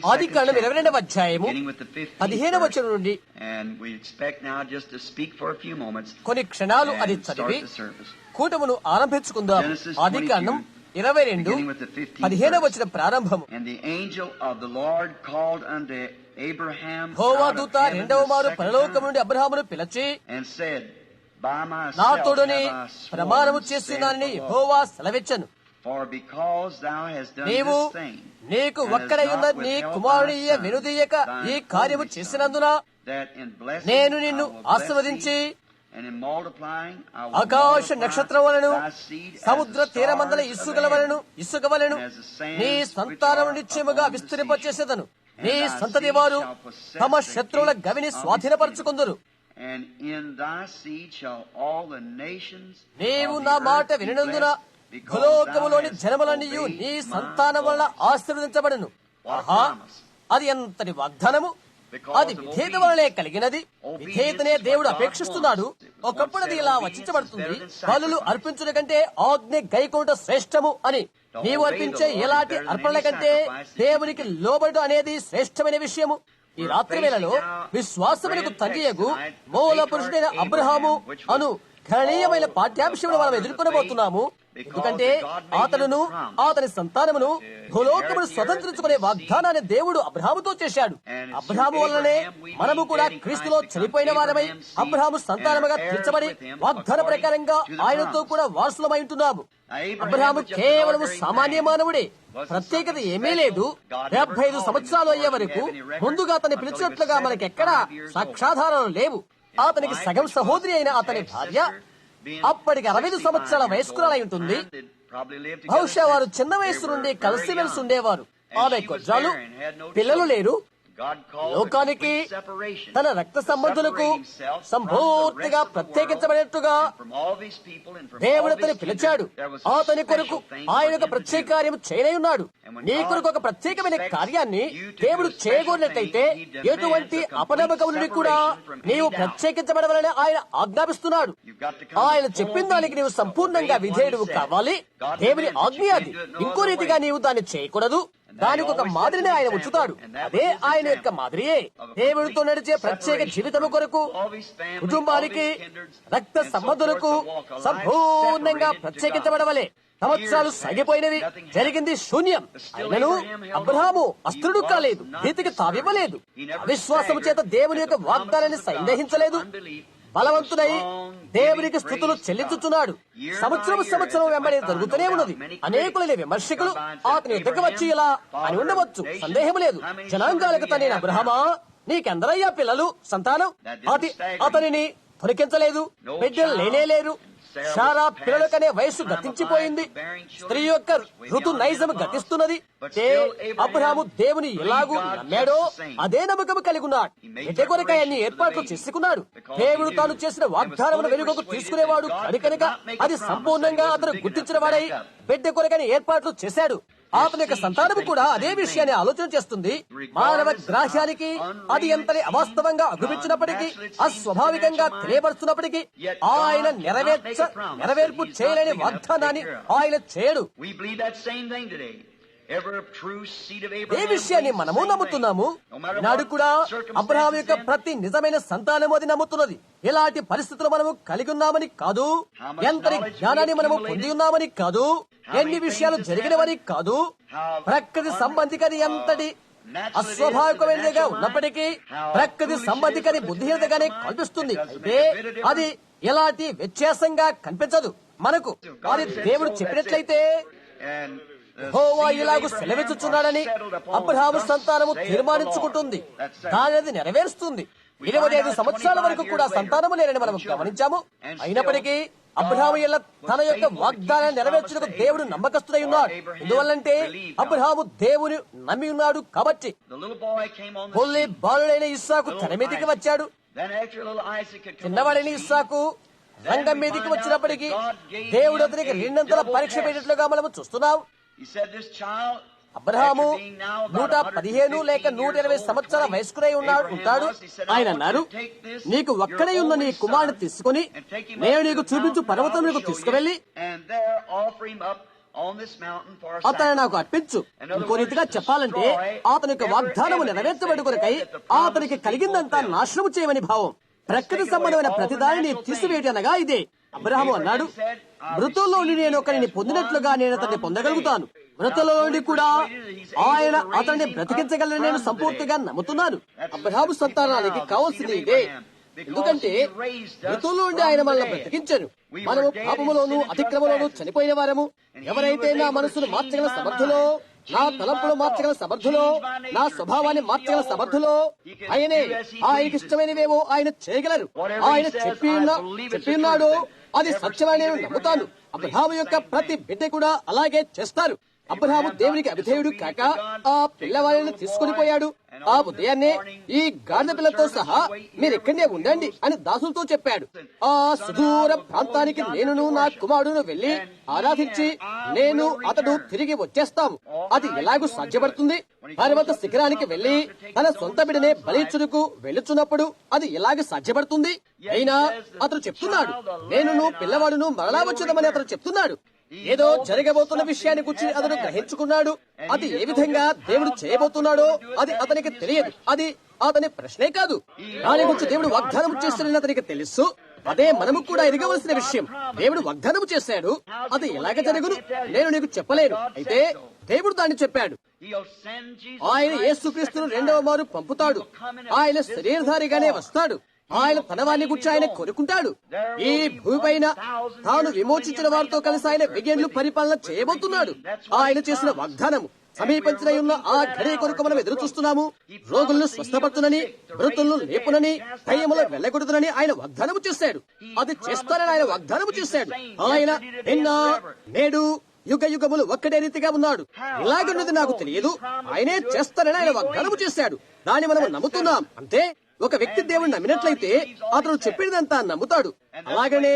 ఆదికాండం 22వ అధ్యాయము 15వ వచనం నుండి కొన్ని క్షణాలు అది చదివి కూటమును ఆరంభించుకుందాం. ఆదికాండం 22:15వ వచనం ప్రారంభము. యెహోవా దూత రెండవ మారు పరలోకము నుండి అబ్రహామును పిలిచి, నా తోడని ప్రమాణము చేస్తున్నానని యెహోవా సెలవిచ్చెను. నీవు నీకు ఒక్కడైన నీ కుమారుని వెనుదీయక ఈ కార్యము చేసినందున నేను నిన్ను ఆశీర్వదించి ఆకాశ నక్షత్రం వలను సముద్ర తీరమందల ఇసుక వలను నీ సంతానం నిశ్చయముగా విస్తరింపచేసేదను. నీ సంతతి వారు తమ శత్రువుల గవిని స్వాధీనపరచుకుందురు. నీవు నా మాట వినినందున భూలోకములోని జనములన్నీ నీ సంతానం వల్ల ఆశీర్వదించబడును. ఆహా, అది ఎంతటి వాగ్దానము! అది విధేయత వలనే కలిగినది. విధేయతనే దేవుడు అపేక్షిస్తున్నాడు. ఒకప్పుడు అది ఇలా వచించబడుతుంది, బలులు అర్పించుట కంటే ఆజ్ఞ గైకొనుట శ్రేష్టము అని. నీవు అర్పించే ఎలాంటి అర్పణల కంటే దేవునికి లోబడు అనేది శ్రేష్టమైన విషయము. ఈ రాత్రి వేళలో విశ్వాసమునకు తండ్రియగు మూల పురుషుడైన అబ్రహాము అను గణనీయమైన పాఠ్యాంశమును మనం ఎదుర్కొనబోతున్నాము. ఎందుకంటే అతనును అతని సంతానమును భూలోకమును స్వతంత్రించుకునే వాగ్దానాన్ని దేవుడు అబ్రహాముతో చేశాడు. అబ్రహాము వల్లనే మనము కూడా క్రీస్తులో చనిపోయిన వారమై అబ్రహాము సంతానముగా తీర్చబడి వాగ్దాన ప్రకారంగా ఆయనతో కూడా వారసులమై ఉంటున్నాము. అబ్రహాము కేవలం సామాన్య మానవుడే, ప్రత్యేకత ఏమీ లేదు. 75 సంవత్సరాలు అయ్యే వరకు ముందుగా అతన్ని పిలిచినట్లుగా మనకెక్కడా సాక్ష్యాధారాలు లేవు. అతనికి సగం సహోదరి అయిన అతని భార్య అప్పటికి 65 సంవత్సరాల వయస్కురాలై ఉంటుంది. బహుశా వారు చిన్న వయసు నుండి కలిసిమెలిసి ఉండేవారు. ఆమె కొజ్జాలు, పిల్లలు లేరు. లోకానికి తన రక్త సంబంధులకు సంపూర్తిగా ప్రత్యేకించబడినట్టుగా దేవుడు అతని పిలిచాడు. అతని కొరకు ఆయన ఒక ప్రత్యేక కార్యం చేయనయున్నాడు. నీ కొరకు ఒక ప్రత్యేకమైన కార్యాన్ని దేవుడు చేయగోరినట్లయితే ఎటువంటి అపనమ్మకం నుండి కూడా నీవు ప్రత్యేకించబడవాలని ఆయన ఆజ్ఞాపిస్తున్నాడు. ఆయన చెప్పిన దానికి నీవు సంపూర్ణంగా విధేయుడు కావాలి. దేవుని ఆజ్ఞ అది. ఇంకో రీతిగా నీవు దాన్ని చేయకూడదు. దానికి ఒక మాదిరిని ఆయన ఉంచుతాడు. అదే ఆయన యొక్క మాదిరియే. దేవుడితో నడిచే ప్రత్యేక జీవితము కొరకు కుటుంబానికి రక్త సంబంధులకు సంపూర్ణంగా ప్రత్యేకించబడవలే. సంవత్సరాలు సాగిపోయినవి, జరిగింది శూన్యం. ఆయనను అబ్రహాము అస్త్రుడు కాలేదు, నీతికి తావివ్వలేదు. అవిశ్వాసము చేత దేవుని యొక్క వాగ్దానాన్ని సందేహించలేదు. బలవంతుడై దేవునికి స్తుతులు చెల్లించుతున్నాడు. సంవత్సరం వెంబడి జరుగుతూనే ఉన్నది. అనేకులైన విమర్శకులు అతని ఎద్దకు వచ్చి ఇలా అని ఉండవచ్చు, సందేహం లేదు. జనాంగాలకు తన అబ్రహామా, నీకెందరయ్యా పిల్లలు, సంతానం? అతనిని తొలగించలేదు. బిడ్డలు లేనేలేరు. శారా పిల్లలకనే వయస్సు గతించిపోయింది. స్త్రీ యొక్క ఋతు నైజం గతిస్తున్నది. అబ్రహాము దేవుని ఎలాగూ నమ్మాడో అదే నమ్మకం కలిగి ఉన్నాడు. బిడ్డ కొరకై అన్ని ఏర్పాట్లు చేసుకున్నాడు. దేవుడు తాను చేసిన వాగ్దానమును వెలుగుకు తీసుకునేవాడు కనుక అది సంపూర్ణంగా అతను గుర్తించిన వాడై బిడ్డ కొరకని ఏర్పాట్లు చేశాడు. అతని యొక్క సంతానము కూడా అదే విషయాన్ని ఆలోచన చేస్తుంది. మానవ గ్రాహ్యానికి అది ఎంతని అవాస్తవంగా అగుపించినప్పటికీ, అస్వాభావికంగా తెలియపరుస్తున్నప్పటికీ ఆయన నెరవేర్పు చేయలేని వాగ్దానాన్ని ఆయన చేయడు. ఏ విషయాన్ని మనము నమ్ముతున్నాము. నాడు కూడా అబ్రహాం యొక్క ప్రతి నిజమైన సంతానము అది నమ్ముతున్నది. ఎలాంటి పరిస్థితులు మనము కలిగి ఉన్నామని కాదు, ఎంతటి జ్ఞానాన్ని మనము పొంది ఉన్నామని కాదు, ఎన్ని విషయాలు జరిగినవని కాదు, ప్రకృతి సంబంధికది ఎంతటి అస్వాభావికమైనదిగా ఉన్నప్పటికీ ప్రకృతి సంబంధికది బుద్ధిహీనతగానే కనిపిస్తుంది. అయితే అది ఎలాంటి వ్యత్యాసంగా కనిపించదు మనకు. అది దేవుడు చెప్పినట్లయితే యెహోవా ఇలాగూ సెలవిచ్చుచున్నాడని అబ్రహాము సంతానము తీర్మానించుకుంటుంది. దానిది నెరవేరుస్తుంది. 25 సంవత్సరాల వరకు కూడా సంతానము లేరని మనం గమనించాము. అయినప్పటికీ అబ్రహాము తన యొక్క వాగ్దానాన్ని నెరవేర్చుటకు దేవుడు నమ్మకస్తుడై ఉన్నాడు. ఎందువల్లంటే అబ్రహాము దేవుని నమ్మి ఉన్నాడు కాబట్టి. కొల్లి బాలుడైన ఇస్సాకు తన మీదికి వచ్చాడు. చిన్నవాడైన ఇస్సాకు రంగం మీదికి వచ్చినప్పటికీ దేవుడు అతనికి రెండంతల పరీక్ష పెట్టినట్లుగా మనము చూస్తున్నాం. అబ్రహాము 115 లేక 120 సంవత్సరాల వయస్కుడై ఉంటాడు. ఆయన అన్నారు, నీకు ఒక్కడే ఉన్న నీ కుమారుని తీసుకుని నేను నీకు చూపించు పర్వతం నీకు తీసుకువెళ్లి అతను నాకు అర్పించు. ఇంకో రీతిగా చెప్పాలంటే అతని యొక్క వాగ్దానము నెరవేర్చబడి కొరకై అతనికి కలిగిందంతా నాశనము చేయమని భావం. ప్రకృతి సంబంధమైన ప్రతిదానిని తీసివేయటం అనగా ఇదే. అబ్రహాము అన్నాడు, మృతుల్లో నుండి నేను ఒకరిని పొందినట్లుగా నేను అతన్ని పొందగలుగుతాను. మృతుల్లో నుండి కూడా ఆయన అతన్ని బ్రతికించగలని నేను సంపూర్తిగా నమ్ముతున్నాను. అబ్రహాము సంతానానికి కావాల్సింది ఇదే. ఎందుకంటే మృతుల్లో నుండి ఆయన మనల్ని బ్రతికించారు. మనము పాపములోను అతిక్రమలోను చనిపోయిన వారము. ఎవరైతే నా మనసును మార్చగల సమర్థులో, నా తలంపులు మార్చగల సమర్థులో, నా స్వభావాన్ని మార్చగల సమర్థులో ఆయనే. ఆయనకి ఇష్టమైనవేమో ఆయన చేయగలరు. ఆయన చెప్పిన్నాడు, అది సత్యమని నేను నమ్ముతాను. అబ్రహాము యొక్క ప్రతి బిడ్డ కూడా అలాగే చేస్తారు. అబ్రహాము దేవునికి అవిధేయుడు కాక ఆ పిల్లవాళ్ళని తీసుకుని పోయాడు. ఆ ఉదయాన్నే ఈ గాడిద పిల్లతో సహా మీరు ఇక్కడనే ఉండండి అని దాసులతో చెప్పాడు. ఆ సుదూర ప్రాంతానికి నేనును నా కుమారుడును వెళ్లి ఆరాధించి నేను అతడు తిరిగి వచ్చేస్తాము. అది ఎలాగూ సాధ్యపడుతుంది? పర్వత శిఖరానికి వెళ్లి తన సొంత బిడ్డనే బలిచ్చుటకు వెళ్ళుచున్నప్పుడు అది ఎలాగ సాధ్యపడుతుంది? అయినా అతడు చెప్తున్నాడు, నేనును పిల్లవాడును మరలా వచ్చేదామని అతడు చెప్తున్నాడు. ఏదో జరగబోతున్న విషయాన్ని గురించి అతను గ్రహించుకున్నాడు. అది ఏ విధంగా దేవుడు చేయబోతున్నాడో అది అతనికి తెలియదు. అది అతని ప్రశ్నే కాదు. దాని గురించి దేవుడు వాగ్దానం చేస్తాడని అతనికి తెలుసు. అదే మనము కూడా ఎరగవలసిన విషయం. దేవుడు వాగ్దానం చేశాడు. అది ఎలాగ జరుగును నేను నీకు చెప్పలేను. అయితే దేవుడు దాన్ని చెప్పాడు. ఆయన యేసుక్రీస్తును రెండవ మారు పంపుతాడు. ఆయన శరీరధారిగానే వస్తాడు. ఆయన తన వారిని గురించి ఆయన కోరుకుంటాడు. ఈ భూమిపైన తాను విమోచించిన వారితో కలిసి ఆయన 1000 ఏళ్లు పరిపాలన చేయబోతున్నాడు. ఆయన చేసిన వాగ్దానము సమీపించిన ఉన్న ఆ ఘడియ కొరకు మనం ఎదురు చూస్తున్నాము. రోగులను స్వస్థపడుతునని, మృతులను లేపునని, దయ్యములు వెళ్ళగొడుతునని ఆయన వాగ్దానము చేశాడు. అది చేస్తానని ఆయన వాగ్దానము చేశాడు. ఆయన నిన్న నేడు యుగ యుగములు ఒక్కడే రీతిగా ఉన్నాడు. ఇలాగున్నది నాకు తెలియదు. ఆయనే చేస్తానని ఆయన వాగ్దానము చేశాడు. దాన్ని మనం నమ్ముతున్నాం. అంతే. ఒక వ్యక్తి దేవుని నమ్మినట్లయితే అతను చెప్పినదంతా నమ్ముతాడు. అలాగనే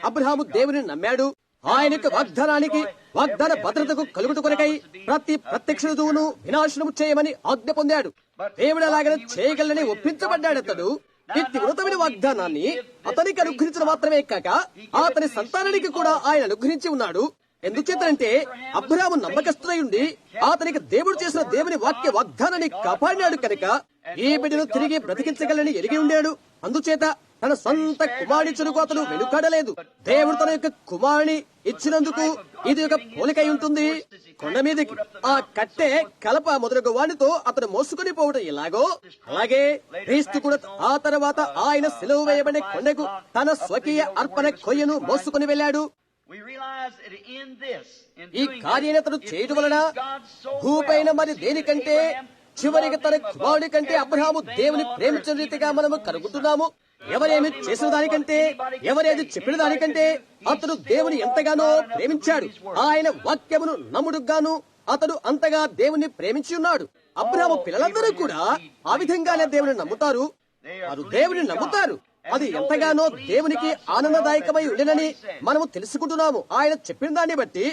అబ్రహాము దేవుని నమ్మాడు. ఆయన యొక్క వాగ్దానానికి, వాగ్దాన భద్రతకు కలుగుట కొరకై ప్రతి ప్రత్యక్ష ఋతువును వినాశనము చేయమని ఆజ్ఞ పొందాడు. దేవుడు అలాగనే చేయగలని ఒప్పించబడ్డాడు. అతడు వ్యక్తి ఉన్నతమైన వాగ్దానాన్ని అతనికి అనుగ్రహించడం మాత్రమే కాక అతని సంతానానికి కూడా ఆయన అనుగ్రహించి ఉన్నాడు. ఎందుచేతంటే అబ్రహాము నమ్మకస్తుడై ఉండి అతనికి దేవుడు చేసిన దేవుని వాక్య వాగ్దానాన్ని కాపాడినాడు కనుక ఈ బిడ్డను తిరిగి బ్రతికించగలని ఎరిగి ఉండాడు. అందుచేత తన సొంత కుమారుడిచ్చుటకు అతను వెనుకాడలేదు. దేవుడు తన యొక్క కుమారుని ఇచ్చినందుకు ఇది ఒక పోలికై ఉంటుంది. కొండ మీదకి ఆ కట్టె కలప మొదలగు వానితో అతను మోసుకుని పోవడం ఎలాగో అలాగే క్రీస్తు కూడా ఆ తర్వాత ఆయన సిలువ వేయబడే కొండకు తన స్వకీయ అర్పణ కొయ్యను మోసుకుని వెళ్ళాడు. ఈ కార్యతను చేయడం వలన భూపైన మరి దేనికంటే చివరికి తన కుమారుడి కంటే అబ్రహాము దేవుని ప్రేమించిన రీతిగా మనము కనుగొంటున్నాము. ఎవరేమి చేసిన దానికంటే, ఎవరేది చెప్పిన దానికంటే అతడు దేవుని ఎంతగానో ప్రేమించాడు. ఆయన వాక్యమును నమ్ముడుగాను అతడు అంతగా దేవుని ప్రేమించి ఉన్నాడు. అబ్రహాము పిల్లలందరూ కూడా ఆ విధంగానే దేవుని నమ్ముతారు. వారు దేవుని నమ్ముతారు. అది ఎంతగానో దేవునికి ఆనందదాయకమై ఉండేనని మనము తెలుసుకుంటున్నాము. ఆయన చెప్పిన దాన్ని బట్టి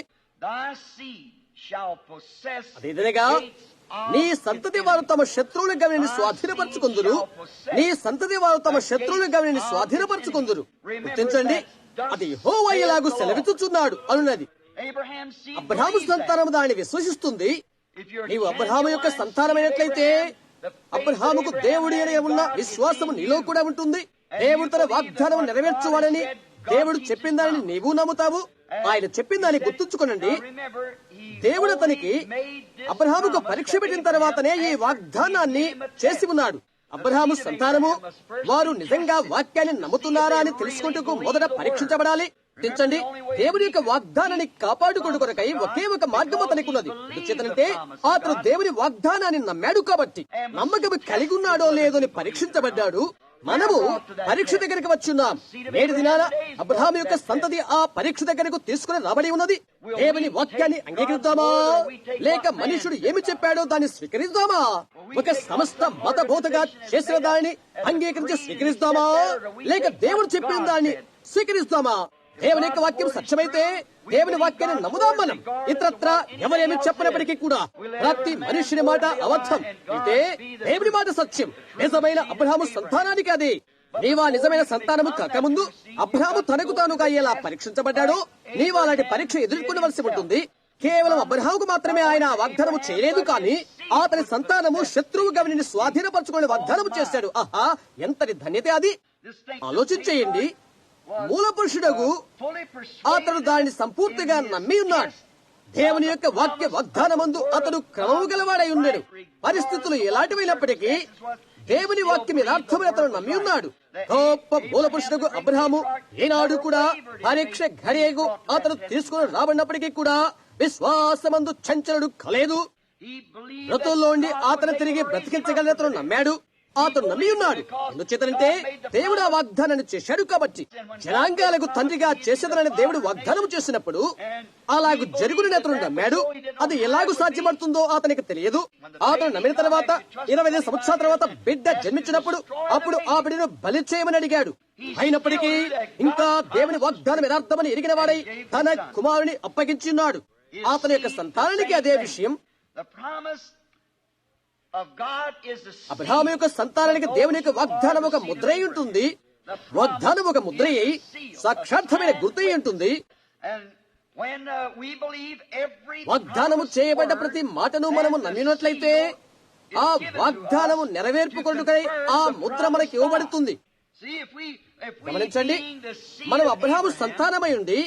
అదేదనగా నీ సంతతి వారు తమ శత్రువుల గవిని స్వాధీనపరచుకుందురు. నీ సంతతి వారు తమ శత్రువుల గవిని స్వాధీనపరచుకుందురు. గుర్తించండి, అది యెహోవా ఇలాగు సెలవిచ్చుచున్నాడు అనున్నది. అబ్రహాము సంతానం దాన్ని విశ్వసిస్తుంది. నీవు అబ్రహాము యొక్క సంతానమైనట్లయితే అబ్రహాముకు దేవుడి అనే ఉన్న విశ్వాసము నీలో కూడా ఉంటుంది. దేవుడు తన వాగ్దానం నెరవేర్చువాడని దేవుడు చెప్పిన దానిని నీవు నమ్ముతావు. ఆయన చెప్పిన దాన్ని గుర్తుంచుకోనండి. దేవుడు అతనికి అబ్రహాముకు పరీక్ష పెట్టిన తర్వాతనే ఈ వాగ్దానాన్ని చేసి ఉన్నాడు. అబ్రహాము సంతానము వారు నిజంగా వాక్యాన్ని నమ్ముతున్నారా అని తెలుసుకుంటూ మొదట పరీక్షించబడాలి. గుర్తించండి, దేవుని యొక్క వాగ్దానాన్ని కాపాడుకోడు కొరకై ఒకే ఒక మార్గం అతనికి ఉన్నది. ఎందుచేతనంటే అతను దేవుని వాగ్దానాన్ని నమ్మాడు కాబట్టి. నమ్మకం కలిగి ఉన్నాడో లేదో అని పరీక్షించబడ్డాడు. మనము పరీక్ష దగ్గరకు వచ్చున్నాం. నేటి దినాన అబ్రహాము యొక్క సంతతి ఆ పరీక్ష దగ్గరకు తీసుకుని రాబడి ఉన్నది. దేవుని వాక్యాన్ని అంగీకరిద్దామా, లేక మనుషుడు ఏమి చెప్పాడో దాన్ని స్వీకరిద్దామా? ఒక సమస్త మత బోధగా చేసిన దానిని అంగీకరించి స్వీకరిస్తామా, లేక దేవుడు చెప్పిన దాన్ని స్వీకరిస్తామా? దేవుని యొక్క వాక్యం సత్యమైతే దేవుని వాక్యాన్ని నమ్ముదాం. మనం ఇతరత్ర ఎవరేమి చెప్పినప్పటికీ కూడా ప్రతి మనుషుని మాట అబద్ధం అయితే దేవుని మాట సత్యం. నిజమైన అబ్రహాము సంతానానికి అది. నీవా నిజమైన సంతానము కాకముందు అబ్రహాము తనకు తానుగా ఎలా పరీక్షించబడ్డాడో నీవు అలాంటి పరీక్ష ఎదుర్కొనవలసి ఉంటుంది. కేవలం అబ్రహాముకు మాత్రమే ఆయన ఆ వాగ్దానము చేయలేదు, కానీ అతని సంతానము శత్రువు గవిని స్వాధీనపరచుకుని వాగ్దానము చేశాడు. ఆహా, ఎంతటి ధన్యత అది! ఆలోచించేయండి. మూల పురుషుడగు అతడు దానిని సంపూర్తిగా నమ్మి ఉన్నాడు. దేవుని యొక్క వాక్య వాగ్దానమందు అతడు క్రమము గలవాడై ఉన్నాడు. పరిస్థితులు ఎలాంటివైనప్పటికీ దేవుని వాక్యం యథార్థమని అతను నమ్మి ఉన్నాడు. గొప్ప మూల పురుషుడకు అబ్రహాము ఈనాడు కూడా పరీక్ష ఘడియకు అతను తీసుకుని రాబడినప్పటికీ కూడా విశ్వాసమందు చంచలుడు కలేదు. మృతుల్లోండి అతను తిరిగి బ్రతికించగలని అతను నమ్మాడు. అతను నమ్మి ఉన్నాడు. ఎందుచేతంటే దేవుడు ఆ వాగ్దానాన్ని చేశాడు కాబట్టి. జనాంగాలకు తండ్రిగా చేసేదనని దేవుడు వాగ్దానం చేసినప్పుడు అలాగూ జరుగునని అతను నమ్మాడు. అది ఎలాగూ సాధ్యపడుతుందో అతనికి తెలియదు. అతను నమ్మిన తర్వాత 25 సంవత్సరాల తర్వాత బిడ్డ జన్మించినప్పుడు అప్పుడు ఆ బిడ్డను బలి చేయమని అడిగాడు. అయినప్పటికీ ఇంకా దేవుని వాగ్దానం యథార్థమని ఎరిగిన వాడై తన కుమారుని అప్పగించి ఉన్నాడు. అతని యొక్క సంతానానికి అదే విషయం. అబ్రహాము యొక్క సంతానానికి దేవుని యొక్క వాగ్దానం ఒక ముద్ర అయి ఉంటుంది. వాగ్దానం ఒక ముద్ర అయి సాక్షార్థమైన గుర్తు అయి ఉంటుంది. వాగ్దానము చేయబడ్డ ప్రతి మాటను మనము నమ్మినట్లయితే ఆ వాగ్దానము నెరవేర్పుకొనుటకై ఆ ముద్ర మనకి ఇవ్వబడుతుంది. గమనించండి, మనం అబ్రహాము సంతానమై ఉండి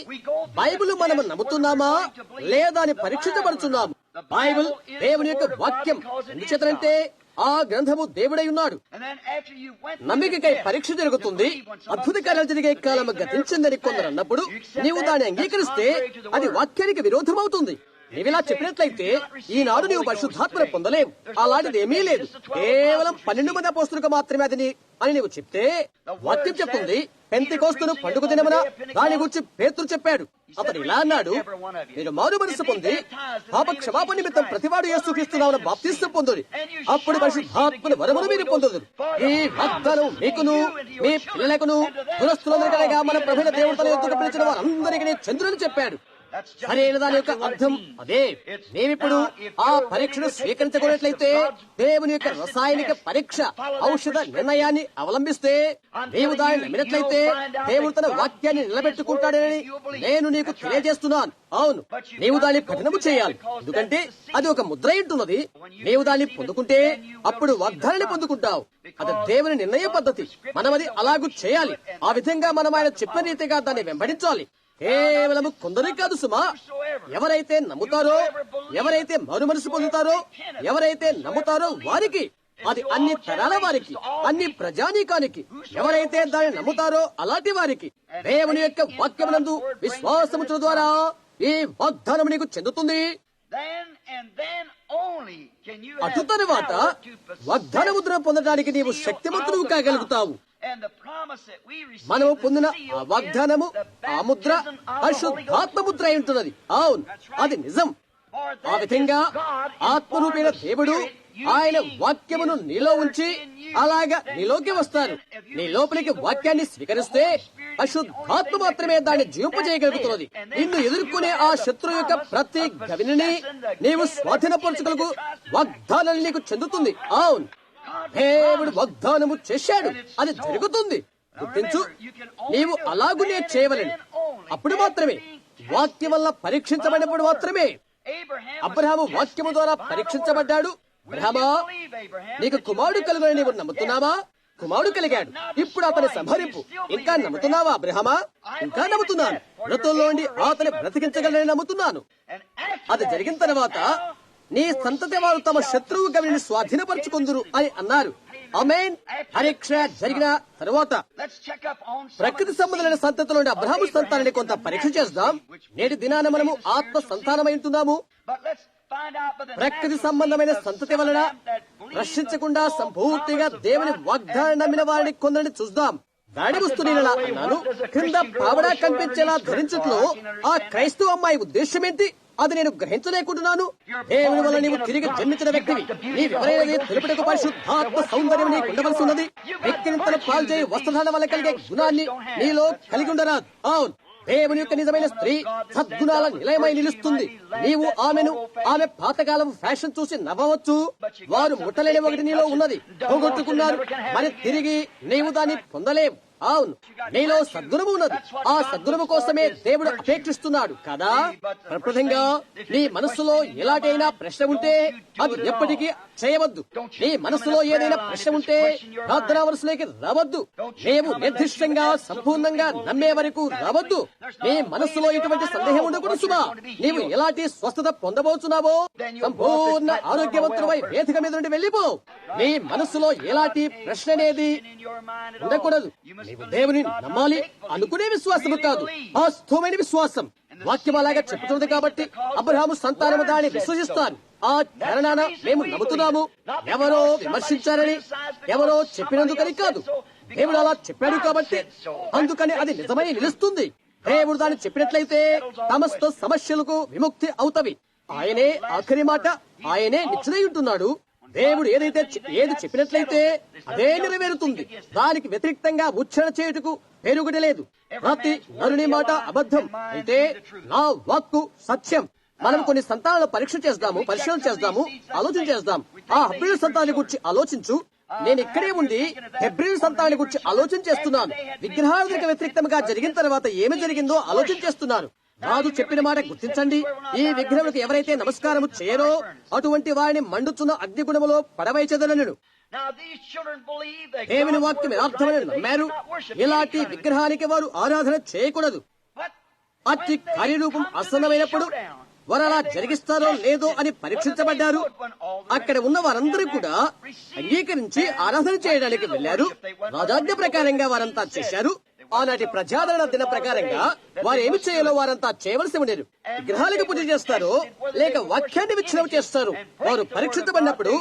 బైబిల్ మనము నమ్ముతున్నామా లేదా అని పరీక్షించబడుతున్నాము. బైబిల్ దేవుని యొక్క వాక్యం. ఎందుచేతంటే ఆ గ్రంథము దేవుడై ఉన్నాడు. నమ్మికకై పరీక్ష జరుగుతుంది. అద్భుత కార్యాలు జరిగే కాలం గతించిందని కొందరు అన్నప్పుడు నీవు దాన్ని అంగీకరిస్తే అది వాక్యానికి విరోధమవుతుంది. నీవిలా చెప్పినట్లయితే ఈనాడు నీవు పరిశుద్ధాత్మను పొందలేవు. అలాంటిది ఏమీ లేదు. కేవలం 12 మంది అపోస్తలులకు మాత్రమే అది అని నీవు చెప్తే వాక్యం చెప్తుంది. పెంతెకోస్తును పండుగ దినమున దాని గురించి పేతురు చెప్పాడు. అతడు ఇలా అన్నాడు, మీరు మారు మనసు పొంది పాప క్షమాపణ నిమిత్తం ప్రతివాడు యేసుక్రీస్తునామమున బాప్తిస్మం పొందుడి, అప్పుడు పరిశుద్ధాత్మను వరమును మీరు పొందుదురు. ఈ వాగ్దానం మీకును మీ పిల్లలకును దురస్తులందరికీ మన ప్రభువైన దేవుడు తన యొద్దకు పిలిచిన వారందరికీ చంద్రుని చెప్పాడు. సరైన దాని యొక్క అర్థం అదే. మేమిప్పుడు ఆ పరీక్షను స్వీకరించకూడట్లయితే దేవుని యొక్క రసాయనిక పరీక్ష ఔషధ నిర్ణయాన్ని అవలంబిస్తే నీవు దాన్ని నమ్మినట్లయితే దేవుడు తన వాక్యాన్ని నిలబెట్టుకుంటాడని నేను నీకు తెలియజేస్తున్నాను. అవును, నీవు దాన్ని కఠినము చేయాలి. ఎందుకంటే అది ఒక ముద్ర ఉంటున్నది. నీవు దాన్ని పొందుకుంటే అప్పుడు వాగ్దానాన్ని పొందుకుంటావు. అది దేవుని నిర్ణయ పద్ధతి. మనం అది అలాగూ చేయాలి. ఆ విధంగా మనం ఆయన చెప్పిన రీతిగా దాన్ని వెంబడించాలి. కేవలము కొందరే కాదు సుమా. ఎవరైతే నమ్ముతారో, ఎవరైతే మరు మనసు పొందుతారో, ఎవరైతే నమ్ముతారో వారికి, అది అన్ని తరాల వారికి, అన్ని ప్రజానీకానికి, ఎవరైతే దాన్ని నమ్ముతారో అలాంటి వారికి దేవుని యొక్క వాక్యమునందు విశ్వాసముల ద్వారా ఈ వాగ్దానం నీకు చెందుతుంది. అటు తరువాత వాగ్దాన ముద్ర పొందడానికి నీవు శక్తిమంతుడు కాగలుగుతావు. మనము పొందిన ఆ వాగ్దానము, ఆ ముద్ర పరిశుద్ధాత్మ ముద్ర అయి ఉంటున్నది. అవును, అది నిజం. ఆ విధంగా ఆత్మరూపైన దేవుడు ఆయన వాక్యమును నీలో ఉంచి అలాగా నీలోకి వస్తారు. నీ లోపలికి వాక్యాన్ని స్వీకరిస్తే పరిశుద్ధాత్మ మాత్రమే దాన్ని జీవింపజేయగలుగుతున్నది. నిన్ను ఎదుర్కొనే ఆ శత్రువు యొక్క ప్రతి గవిని నీవు స్వాధీనపరచగలకు వాగ్దానాన్ని నీకు చెందుతుంది. అవును, దేవుడు వాగ్దానము చేశాడు, అది జరుగుతుంది. గుర్తించు, నీవు అలాగునే చేయవలెను. అప్పుడు మాత్రమే, వాక్యం వల్ల పరీక్షించబడినప్పుడు మాత్రమే. అబ్రహాము వాక్యము ద్వారా పరీక్షించబడ్డాడు. అబ్రహామా, నీకు కుమారుడు కలుగునని నీవు నమ్ముతున్నావా? కుమారుడు కలిగాడు. ఇప్పుడు అతని సంహరింపు. ఇంకా నమ్ముతున్నావా అబ్రహామా? ఇంకా నమ్ముతున్నాను. మృతుల్లోండి అతని బ్రతికించగలని నమ్ముతున్నాను. అది జరిగిన తర్వాత నీ సంతతి వారు తమ శత్రువు గవిని స్వాధీనపరచుకుందురు అని అన్నారు. ఆమేన్. పరీక్ష జరిగిన తరువాత ప్రకృతి సంబంధమైన సంతతి నుండి అబ్రహాము సంతానాన్ని కొంత పరీక్ష చేద్దాం. నేటి దినాన మనము ఆత్మ సంతానమై ఉంటున్నాము. ప్రకృతి సంబంధమైన సంతతి వలన రక్షించకుండా సంపూర్తిగా దేవుని వాగ్దానం నమ్మిన వారిని కొందరిని చూద్దాం. దాడి వస్తువు అన్నాను. క్రింద పావడా కనిపించేలా ధరించట్లో ఆ క్రైస్తవ అమ్మాయి ఉద్దేశం ఏంటి? అది నేను గ్రహించలేకుంటున్నాను. దేవుని వల్ల నీవు తిరిగి జన్మించిన వ్యక్తివి. నీవెవరైనది తెలుపుటకు పరిశుద్ధాత్మ సౌందర్యం నీకు ఉండవలసి ఉన్నది. వ్యక్తిని పాల్చేయి వస్త్రధారణ వల్ల కలిగే గుణాన్ని నీలో కలిగి ఉండరాదు. అవును, దేవుని యొక్క నిజమైన స్త్రీ సద్గుణాల నిలయమై నిలుస్తుంది. నీవు ఆమె పాతకాలం ఫ్యాషన్ చూసి నవ్వవచ్చు. వారు ముట్టలేని ఒకటి నీలో ఉన్నది, పోగొట్టుకున్నారు. మరి తిరిగి నీవు దాన్ని పొందలేవు. అవును, నీలో సద్గుణము ఉన్నది. ఆ సద్గుణము కోసమే దేవుడు అపేక్షిస్తున్నాడు కదా. ప్రప్రథంగా నీ మనస్సులో ఎలాంటైనా ప్రశ్న ఉంటే అది ఎప్పటికీ చేయవద్దు. నీ మనస్సులో ఏదైనా ప్రశ్న ఉంటే ప్రార్థనా వరుసలోకి రావద్దు. నీవు నిర్దిష్టంగా సంపూర్ణంగా నమ్మే వరకు రావద్దు. నీ మనస్సులో ఎటువంటి సందేహం ఉండకూడదు సుమా. నీవు ఎలాంటి స్వస్థత పొందబోతున్నావో సంపూర్ణ ఆరోగ్యవంతులపై వేదిక మీద నుండి వెళ్ళిపో. నీ మనస్సులో ఎలాంటి ప్రశ్న అనేది ఉండకూడదు. నీవు దేవుని నమ్మాలి అనుకునే విశ్వాసము కాదు, వాస్తవమైన విశ్వాసం. వాక్యం అలాగా చెప్తున్నది కాబట్టి అబ్రహాము సంతానము దాన్ని విశ్వసిస్తాను. ఆ కారణాన మేము నమ్ముతున్నాము. ఎవరో విమర్శించారని, ఎవరో చెప్పినందుకని కాదు, దేవుడు అలా చెప్పాడు కాబట్టి అందుకని అది నిజమై నిలుస్తుంది. దేవుడు దాన్ని చెప్పినట్లయితే సమస్త సమస్యలకు విముక్తి అవుతవి. ఆయనే ఆఖరి మాట, ఆయనే నిశ్చయి ఉంటున్నాడు. దేవుడు ఏది చెప్పినట్లయితే అదే నెరవేరుతుంది. దానికి వ్యతిరేక్తంగా ఉచ్చారణ చేయుటకు పేరుగడి లేదు. ప్రతి నరుని మాట అబద్ధం అయితే నా వాక్కు సత్యం. మనం కొన్ని సంతానాల పరిశీలన చేద్దాము, ఆలోచన చేద్దాం. ఆ హెబ్రీయుల సంతానాన్ని గురించి ఆలోచించు. నేను ఇక్కడే ఉండి హెబ్రీయుల సంతానాన్ని గురించి ఆలోచన చేస్తున్నాను. విగ్రహాలకు వ్యతిరేక్తంగా జరిగిన తర్వాత ఏమి జరిగిందో ఆలోచన చేస్తున్నాను. రాజు చెప్పిన మాట గుర్తించండి. ఈ విగ్రహములకు ఎవరైతే నమస్కారము చేయరో అటువంటి వారిని మండుచున్న అగ్నిగుణములో పడవైచెదనను. దేవుని వాక్యం యథార్థమని నమ్మారు. ఇలాంటి విగ్రహానికి వారు ఆరాధన చేయకూడదు. అతి కార్యరూపం ఆసన్నమైనప్పుడు వారు అలా జరిగిస్తారో లేదో అని పరీక్షించబడ్డారు. అక్కడ ఉన్న వారందరూ కూడా అంగీకరించి ఆరాధన చేయడానికి వెళ్లారు. రాజాజ్ఞ ప్రకారంగా వారంతా చేశారు. ఆనాటి ప్రజాదరణ దిన ప్రకారంగా వారు ఏమి చేయాలో వారంతా చేయవలసి ఉండేది. విగ్రహాలకు పూజ చేస్తారో లేక వాక్యాన్ని విచ్ఛిన్నం చేస్తారు. వారు పరీక్షించబడినప్పుడు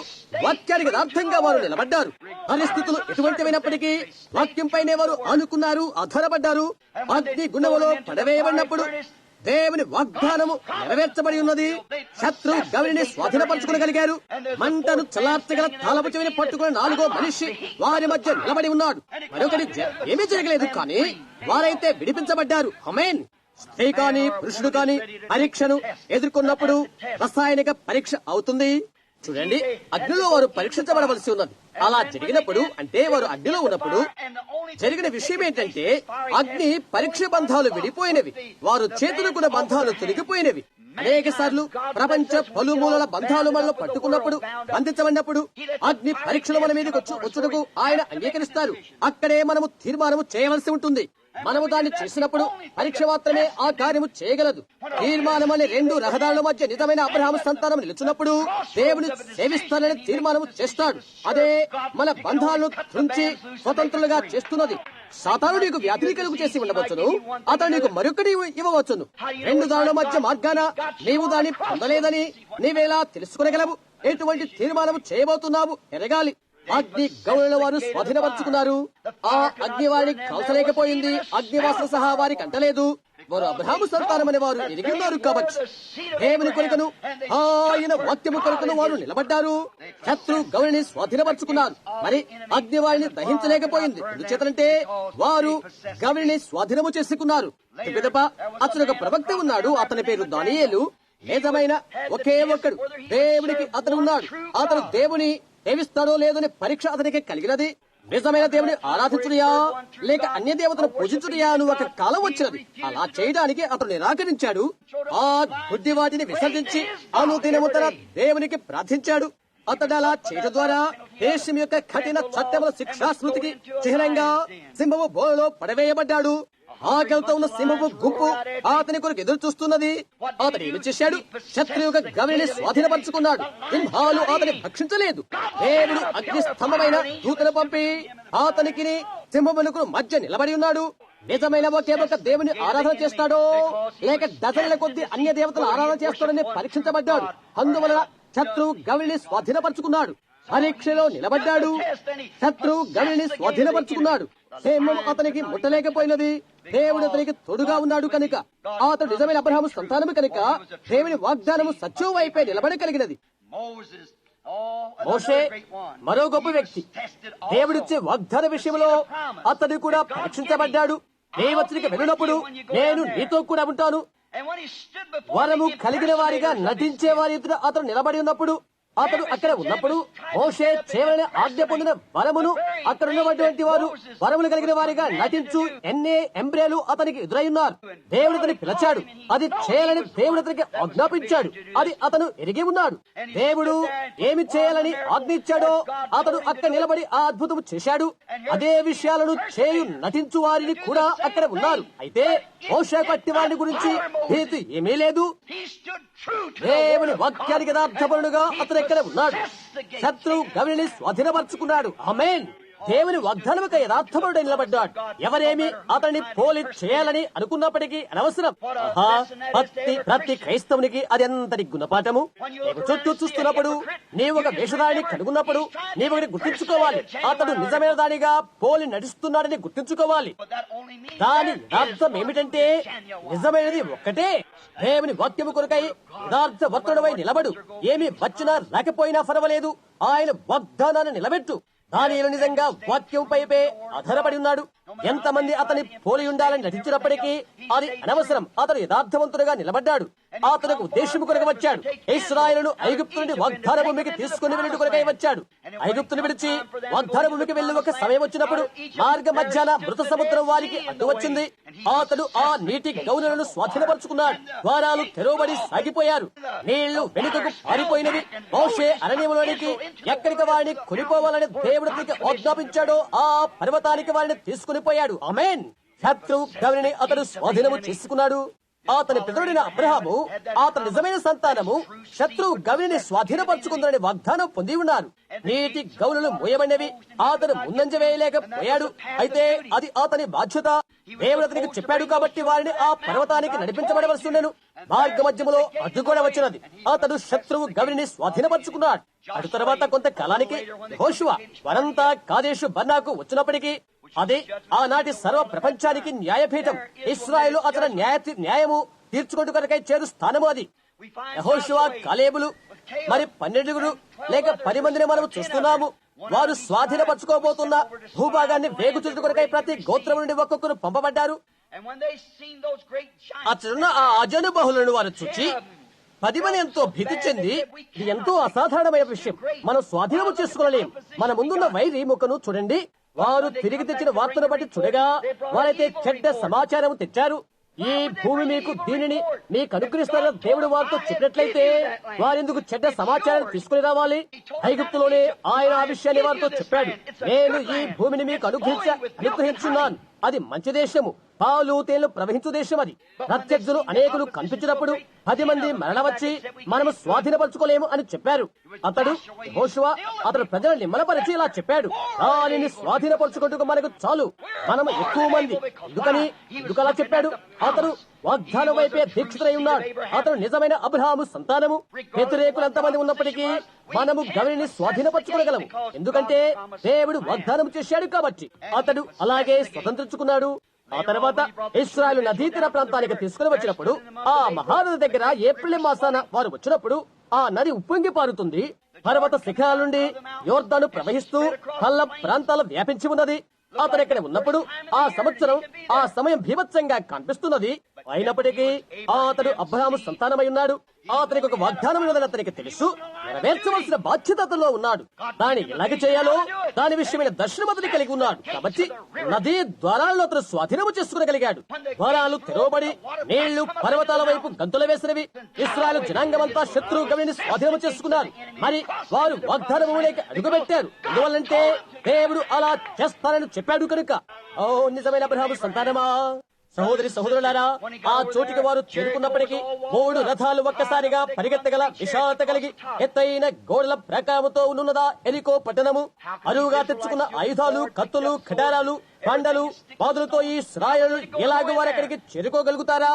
వాక్యానికి యథార్థంగా వారు నిలబడ్డారు. పరిస్థితులు ఎటువంటివైనప్పటికీ వాక్యంపైనే వారు ఆనుకున్నారు, ఆధారపడ్డారు. అగ్ని గుణములో పడవేయబడినప్పుడు దేవుని వాగ్దానము నెరవేర్చబడి ఉన్నది. శత్రు గవిని స్వాధీనపరచుకోగలిగారు. మంటను చల్లార్చగల తాళపు చెవిని పట్టుకుని 4వ మనిషి వారి మధ్య నిలబడి ఉన్నాడు. మరొకటి ఏమీ జరగలేదు, కానీ వారైతే విడిపించబడ్డారు. ఆమేన్. స్త్రీ కాని పురుషుడు కాని పరీక్షను ఎదుర్కొన్నప్పుడు రసాయనిక పరీక్ష అవుతుంది. చూడండి, అగ్నిలో వారు పరీక్షించబడవలసి ఉన్నది. అలా జరిగినప్పుడు, అంటే వారు అగ్నిలో ఉన్నప్పుడు జరిగిన విషయం ఏంటంటే అగ్ని పరీక్ష బంధాలు విడిపోయినవి. వారు చేతులకున్న బంధాలు తొలగిపోయినవి. అనేక సార్లు ప్రపంచ పలుమూలల బంధాలు మనలో పట్టుకున్నప్పుడు, బంధించబడినప్పుడు అగ్ని పరీక్షలు మన మీదకి వచ్చుటకు ఆయన అంగీకరిస్తారు. అక్కడే మనము తీర్మానము చేయవలసి ఉంటుంది. మనము దాన్ని చేసినప్పుడు పరీక్ష మాత్రమే ఆ కార్యము చేయగలదు. తీర్మానం అనే 2 రహదారుల మధ్య నిజమైన అబ్రహాము సంతానం నిలుచున్నప్పుడు దేవుని సేవిస్తానని తీర్మానము చేస్తాడు. అదే మన బంధాలను త్రుంచి స్వతంత్రులుగా చేస్తున్నది. సాతాను నీకు వ్యాధి కలుగు చేసి ఉండవచ్చును, అతను నీకు మరొకటి ఇవ్వవచ్చును. 2 దారుల మధ్య మార్గాన నీవు దాన్ని పొందలేదని నీవేలా తెలుసుకునగలవు? ఎటువంటి తీర్మానము చేయబోతున్నావు ఎరగాలి. అగ్ని గౌరవ వారు స్వాధీనపరుచుకున్నారు. ఆ అగ్ని వారిని కాల్చలేకపోయింది. అగ్నివాసన సహా వారికి అంటలేదు. వారు అబ్రహాము సంతానమని వారు ఎరిగి ఉన్నారు కాబట్టి దేవుని కొరకును ఆయన వాక్యము కొరకును వారు నిలబడ్డారు. శత్రు గౌరిని స్వాధీనపరుచుకున్నారు. మరి అగ్ని వారిని దహించలేకపోయింది. ఎందుచేతంటే వారు గౌరిని స్వాధీనము చేసుకున్నారు. పిదప అతను ఒక ప్రవక్త ఉన్నాడు. అతని పేరు దానియేలు. నిజమైన ఒకే ఒక్కడు దేవునికి అతను ఉన్నాడు. అతను దేవుని సేవిస్తాడో లేదని పరీక్ష అతనికి కలిగినది. నిజమైన దేవుని ఆరాధించుడియా లేక అన్య దేవతను పూజించుడియా అని ఒక కాలం వచ్చినది. అలా చేయడానికి అతను నిరాకరించాడు. ఆ బుద్ధి వాటిని విసర్జించి అనుదినము తన దేవునికి ప్రార్థించాడు. అతడు అలా చేయడం ద్వారా దేశం యొక్క కఠిన చట్టముల శిక్షా స్మృతికి చిహ్నంగా సింహము బోలలో పడవేయబడ్డాడు. ఆకలితో ఉన్న సింహపు గుంపు అతని కొరకు ఎదురు చూస్తున్నది. అతను ఏమి చేశాడు? శత్రు యొక్క గవిని స్వాధీనపరుచుకున్నాడు. సింహాలు అతని భక్షించలేదు. దేవుడు అగ్ని స్తంభమైన దూతను పంపి అతనికి సింహములకు మధ్య నిలబడి ఉన్నాడు. నిజమైన ఒకే ఒక దేవుని ఆరాధన చేస్తాడో లేక డజన్ల కొద్ది అన్య దేవతల ఆరాధన చేస్తాడని పరీక్షించబడ్డాడు. అందువలన శత్రు గవిని స్వాధీనపరుచుకున్నాడు. పరీక్షలో నిలబడ్డాడు. శత్రు గవిని స్వాధీనపరుచుకున్నాడు. సింహం అతనికి ముట్టలేకపోయినది. దేవుడు అతనికి తోడుగా ఉన్నాడు కనుక అతడు నిజమైన అబ్రహాము సంతానము కనుక దేవుని వాగ్దానము సత్యం వైపే నిలబడగలిగినది. మోషే మరో గొప్ప వ్యక్తి. దేవుడిచ్చే వాగ్దాన విషయంలో అతడు కూడా పరీక్షించబడ్డాడు. దేవతనికి వెళ్ళినప్పుడు నేను నీతో కూడా ఉంటాను. వరము కలిగిన వారిగా నటించే వారి ఎదుట అతను నిలబడి ఉన్నప్పుడు అతడు అక్కడ ఉన్నప్పుడు మోషే చేయమని ఆజ్ఞ పొందిన వరమును అక్కడ ఉన్నటువంటి వారు వరములు కలిగిన వారిగా నటించు ఎన్నే ఎంబ్రేలు అతనికి ఎదురయ్యున్నారు. దేవుడు అతని పిలిచాడు, అది చేయాలని దేవుడు అతనికి ఆజ్ఞాపించాడు, అది అతను ఎరిగి ఉన్నాడు. దేవుడు ఏమి చేయాలని ఆజ్ఞించాడో అతడు అక్కడ నిలబడి ఆ అద్భుతం చేశాడు. అదే విషయాలను చేయు నటించు వారిని కూడా అక్కడ ఉన్నారు. అయితే మోషే కట్టి వారిని గురించి భీతి ఏమీ లేదు. దేవుని వాక్యానికి యథార్థపరుడుగా అతను ఎక్కడ ఉన్నాడు. శత్రువు గవిని స్వాధీనపరుచుకున్నాడు. ఆమేన్. దేవుని వాగ్దానముకై యథార్థపరుడై నిలబడ్డాడు. ఎవరేమి అతన్ని పోలి చేయాలని అనుకున్నప్పటికీ అనవసరం. ప్రతి క్రైస్తవునికి అది ఎంతటి గుణపాఠము. నీవు చుట్టూ చూస్తున్నప్పుడు, నీవు ఒక వేషధారిని కనుగొన్నప్పుడు నీవు ఒకటి గుర్తించుకోవాలి. అతడు నిజమైన దానిగా పోలి నడుస్తున్నాడని గుర్తించుకోవాలి. దాని అర్థం ఏమిటంటే నిజమైనది ఒక్కటే. దేవుని వాక్యము కొరకై యథార్థ వర్తుడవై నిలబడు. ఏమి వచ్చినా రాకపోయినా పర్వాలేదు, ఆయన వాగ్దానాన్ని నిలబెట్టు. దానిలో నిజంగా వాక్యంపై ఆధారపడి ఉన్నాడు. ఎంతమంది అతని పోలి ఉండాలని నటించినప్పటికీ అది అనవసరం. అతను యథార్థవంతుడుగా నిలబడ్డాడు. అతను ఉద్దేశం కొరకు వచ్చాడు. ఇశ్రాయేలును ఐగుప్తు నుండి వాగ్దాన భూమికి తీసుకుని వెళ్ళి కొరకై వచ్చాడు. ఐగుప్తును విడిచి వాగ్దాన భూమికి వెళ్లి ఒక సమయం వచ్చినప్పుడు మార్గ మధ్యాహ్న మృత సముద్రం వారికి అడ్డు వచ్చింది. అతడు ఆ నీటి గౌనులను స్వాధీనపరుచుకున్నాడు. ద్వారాలు తెరవబడి సాగిపోయారు. నీళ్లు వెనుకకు పారిపోయినవి. మోషే అరణ్యంలోనికి ఎక్కడికి వారిని కొనిపోవాలని దేవుడు ఆజ్ఞాపించాడో ఆ పర్వతానికి వారిని తీసుకుని పోయాడు. ఆమేన్. శత్రువు గవిని అతడు స్వాధీనము చేసుకున్నాడు. అతని పితరుడైన అబ్రహాము, అతని నిజమైన సంతానము శత్రువు గవిని స్వాధీనపరుచుకుందని వాగ్దానం పొంది ఉన్నారు. నీటి గౌనులు మూయబడినవి. అతను ముందంజ వేయలేకపోయాడు. అయితే అది అతని బాధ్యత. దేవుడు అతనికి చెప్పాడు కాబట్టి వారిని ఆ పర్వతానికి నడిపించబడవలసిండెను. మార్గ మధ్యములో అడ్డు కూడా వచ్చినది. అతడు శత్రువు గవిని స్వాధీనపరుచుకున్నాడు. అటు తర్వాత కొంతకాలానికి యెహోషువ వరంతా కాదేశు బర్నాకు వచ్చినప్పటికీ అది ఆనాటి సర్వ ప్రపంచానికి న్యాయపీఠం. ఇశ్రాయేలు అతని న్యాయము తీర్చుకుంటూ కనుకై చేరు స్థానము అది. యెహోషువ, కాలేబులు మరి 12 లేక 10 మందిని మనం చూస్తున్నాము. వారు స్వాధీనపరచుకోబోతున్న భూభాగాన్ని వేగుచుట్టు కొరకై ప్రతి గోత్రం నుండి ఒక్కొక్కరు పంపబడ్డారు. అతడున్న ఆ అజనుబాహులను వారు చూచి 10 మంది ఎంతో భీతి చెంది, ఇది ఎంతో అసాధారణమైన విషయం, మనం స్వాధీనము చేసుకోలేం. మన ముందున్న వైరి ముఖను చూడండి. వారు తిరిగి తెచ్చిన వార్తను బట్టి చూడగా వారైతే చెడ్డ సమాచారం తెచ్చారు. ఈ భూమి మీకు దీనిని మీకు అనుగ్రహిస్తారని దేవుడు వారితో చెప్పినట్లయితే వారెందుకు చెడ్డ సమాచారం తీసుకుని రావాలి? ఐగుప్తులోనే ఆయన ఆ విషయాన్ని వారితో చెప్పాడు. నేను ఈ భూమిని మీకు అనుగ్రహించున్నాను. అది మంచి దేశము, పాలు తేళ్లు ప్రవహించు దేశం. అది ప్రత్యర్థులు అనేకులు కనిపించినప్పుడు 10 మంది మరణ వచ్చి మనము స్వాధీనపరచుకోలేము అని చెప్పారు. అతడు యెహోషువ అతడు ప్రజలను నిమ్మలపరిచి ఇలా చెప్పాడు, దానిని స్వాధీనపరచుకుంటూ మనకు చాలు, మనము ఎక్కువ మంది. ఎందుకు అలా చెప్పాడు? అతడు వాగ్దానం వైపే దీక్షితులై ఉన్నాడు. అతడు నిజమైన అబ్రహాము సంతానము. వ్యతిరేకులు ఎంతమంది ఉన్నప్పటికీ మనము గవిని స్వాధీనపరచుకోగలము. ఎందుకంటే దేవుడు వాగ్దానం చేశాడు కాబట్టి. అతడు అలాగే స్వతంత్రించుకున్నాడు. ఆ తర్వాత ఇశ్రాయేలు నదీ తీర ప్రాంతానికి తీసుకుని వచ్చినప్పుడు ఆ మహానది దగ్గర ఏప్రిల్ మాసాన వారు వచ్చినప్పుడు ఆ నది ఉప్పొంగి పారుతుంది. పర్వత శిఖరాల నుండి యోర్దాను ప్రవహిస్తూ పల్ల ప్రాంతాలు వ్యాపించి ఉన్నది. అతను ఇక్కడ ఉన్నప్పుడు ఆ సంవత్సరం ఆ సమయం భీభత్సంగా కనిపిస్తున్నది. అయినప్పటికీ అతడు అబ్రహాము సంతానమై ఉన్నాడు. అతనికి ఒక వాగ్దానం ఉన్నదని అతనికి తెలుసు. నెరవేర్చవలసిన బాధ్యత అతనిలో ఉన్నాడు. దాన్ని ఎలాగ చేయాలో దాని విషయమైన దర్శనం అతని కలిగి ఉన్నాడు. కాబట్టి నదీ ద్వారాలను అతను స్వాధీనము చేసుకునగలిగాడు. ద్వారాలు తెరవబడి నీళ్లు పర్వతాల వైపు గంతులు వేసినవి. ఇశ్రాయేలు జనాంగమంతా శత్రువు గవిని స్వాధీనము చేసుకున్నారు. మరి వారు వాగ్దానము లేక అడుగుపెట్టారు. ఎందువల్లంటే దేవుడు అలా చేస్తానని చెప్పాడు కనుక. ఓ నిజమైన అబ్రహాము సంతానమా, సహోదరి సహోదరులారా, ఆ చోటికి వారు చేరుకున్నప్పటికీ 3 రథాలు ఒక్కసారిగా పరిగెత్తగల విశాలత కలిగి ఎత్తైన గోడల ప్రాకారముతో ఉన్నదా ఎరికో పట్టణము. అరువుగా తెచ్చుకున్న ఆయుధాలు, కత్తులు, కటారాలు, పండలు, బాదులతో ఈ ఇశ్రాయేలు ఎలాగో వారు అక్కడికి చేరుకోగలుగుతారా?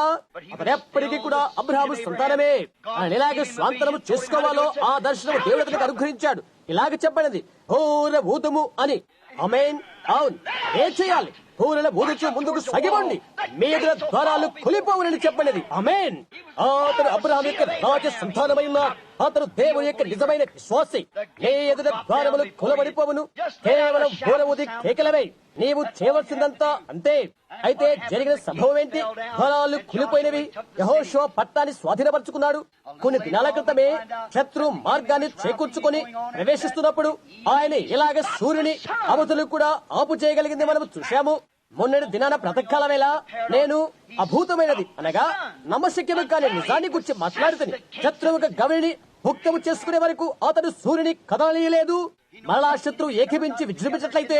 అతనెప్పటికీ కూడా అబ్రహాము సంతానమే. ఆయన ఎలాగ స్వాంతనము చేసుకోవాలో ఆ దర్శనము దేవుడు అతనికి అనుగ్రహించాడు. ఇలాగ చెప్పినది హోర ఊతుము అని. ఆమేన్. అవును, ఏం చేయాలి? హోరల ఊదుచు ముందుకు సాగిపోండి. మీ ఎదుట ద్వారాలు కూలిపోవునని చెప్పలేదు. ఆమేన్. అతడు అబ్రహాము యొక్క రాజ సంతానమై ఉన్నాడు. అతడు దేవుని యొక్క నిజమైన విశ్వాసి. నీ ఎదుట ద్వారములు కూలబడిపోవును. కేవలం బోరముది కేకలవై నీవు చేయవలసిందంతా అంతే. అయితే జరిగిన సంభవం ఏంటి? ద్వారాలు కూలిపోయినవి. యెహోషువ పట్టణాన్ని స్వాధీనపరుచుకున్నాడు. కొన్ని దినాల క్రితమే శత్రు మార్గాన్ని చేకూర్చుకొని ప్రవేశిస్తున్నప్పుడు ఆయన ఇలాగ సూర్యుని అవధులు కూడా ఆపు చేయగలిగింది మనం చూశాము. మొన్నటి దినాన ప్రాతకాల వేళ నేను అభూతమైనది అనగా నమ్మశక్యము కాని నిజాన్ని గురించి మాట్లాడుతుంది. శత్రువుగా గవిని భుక్తము చేసుకునే వరకు అతడు సూర్యుని కదలనీయలేదు. మరలా శత్రువు ఏకీపించి విజృంభించినట్లయితే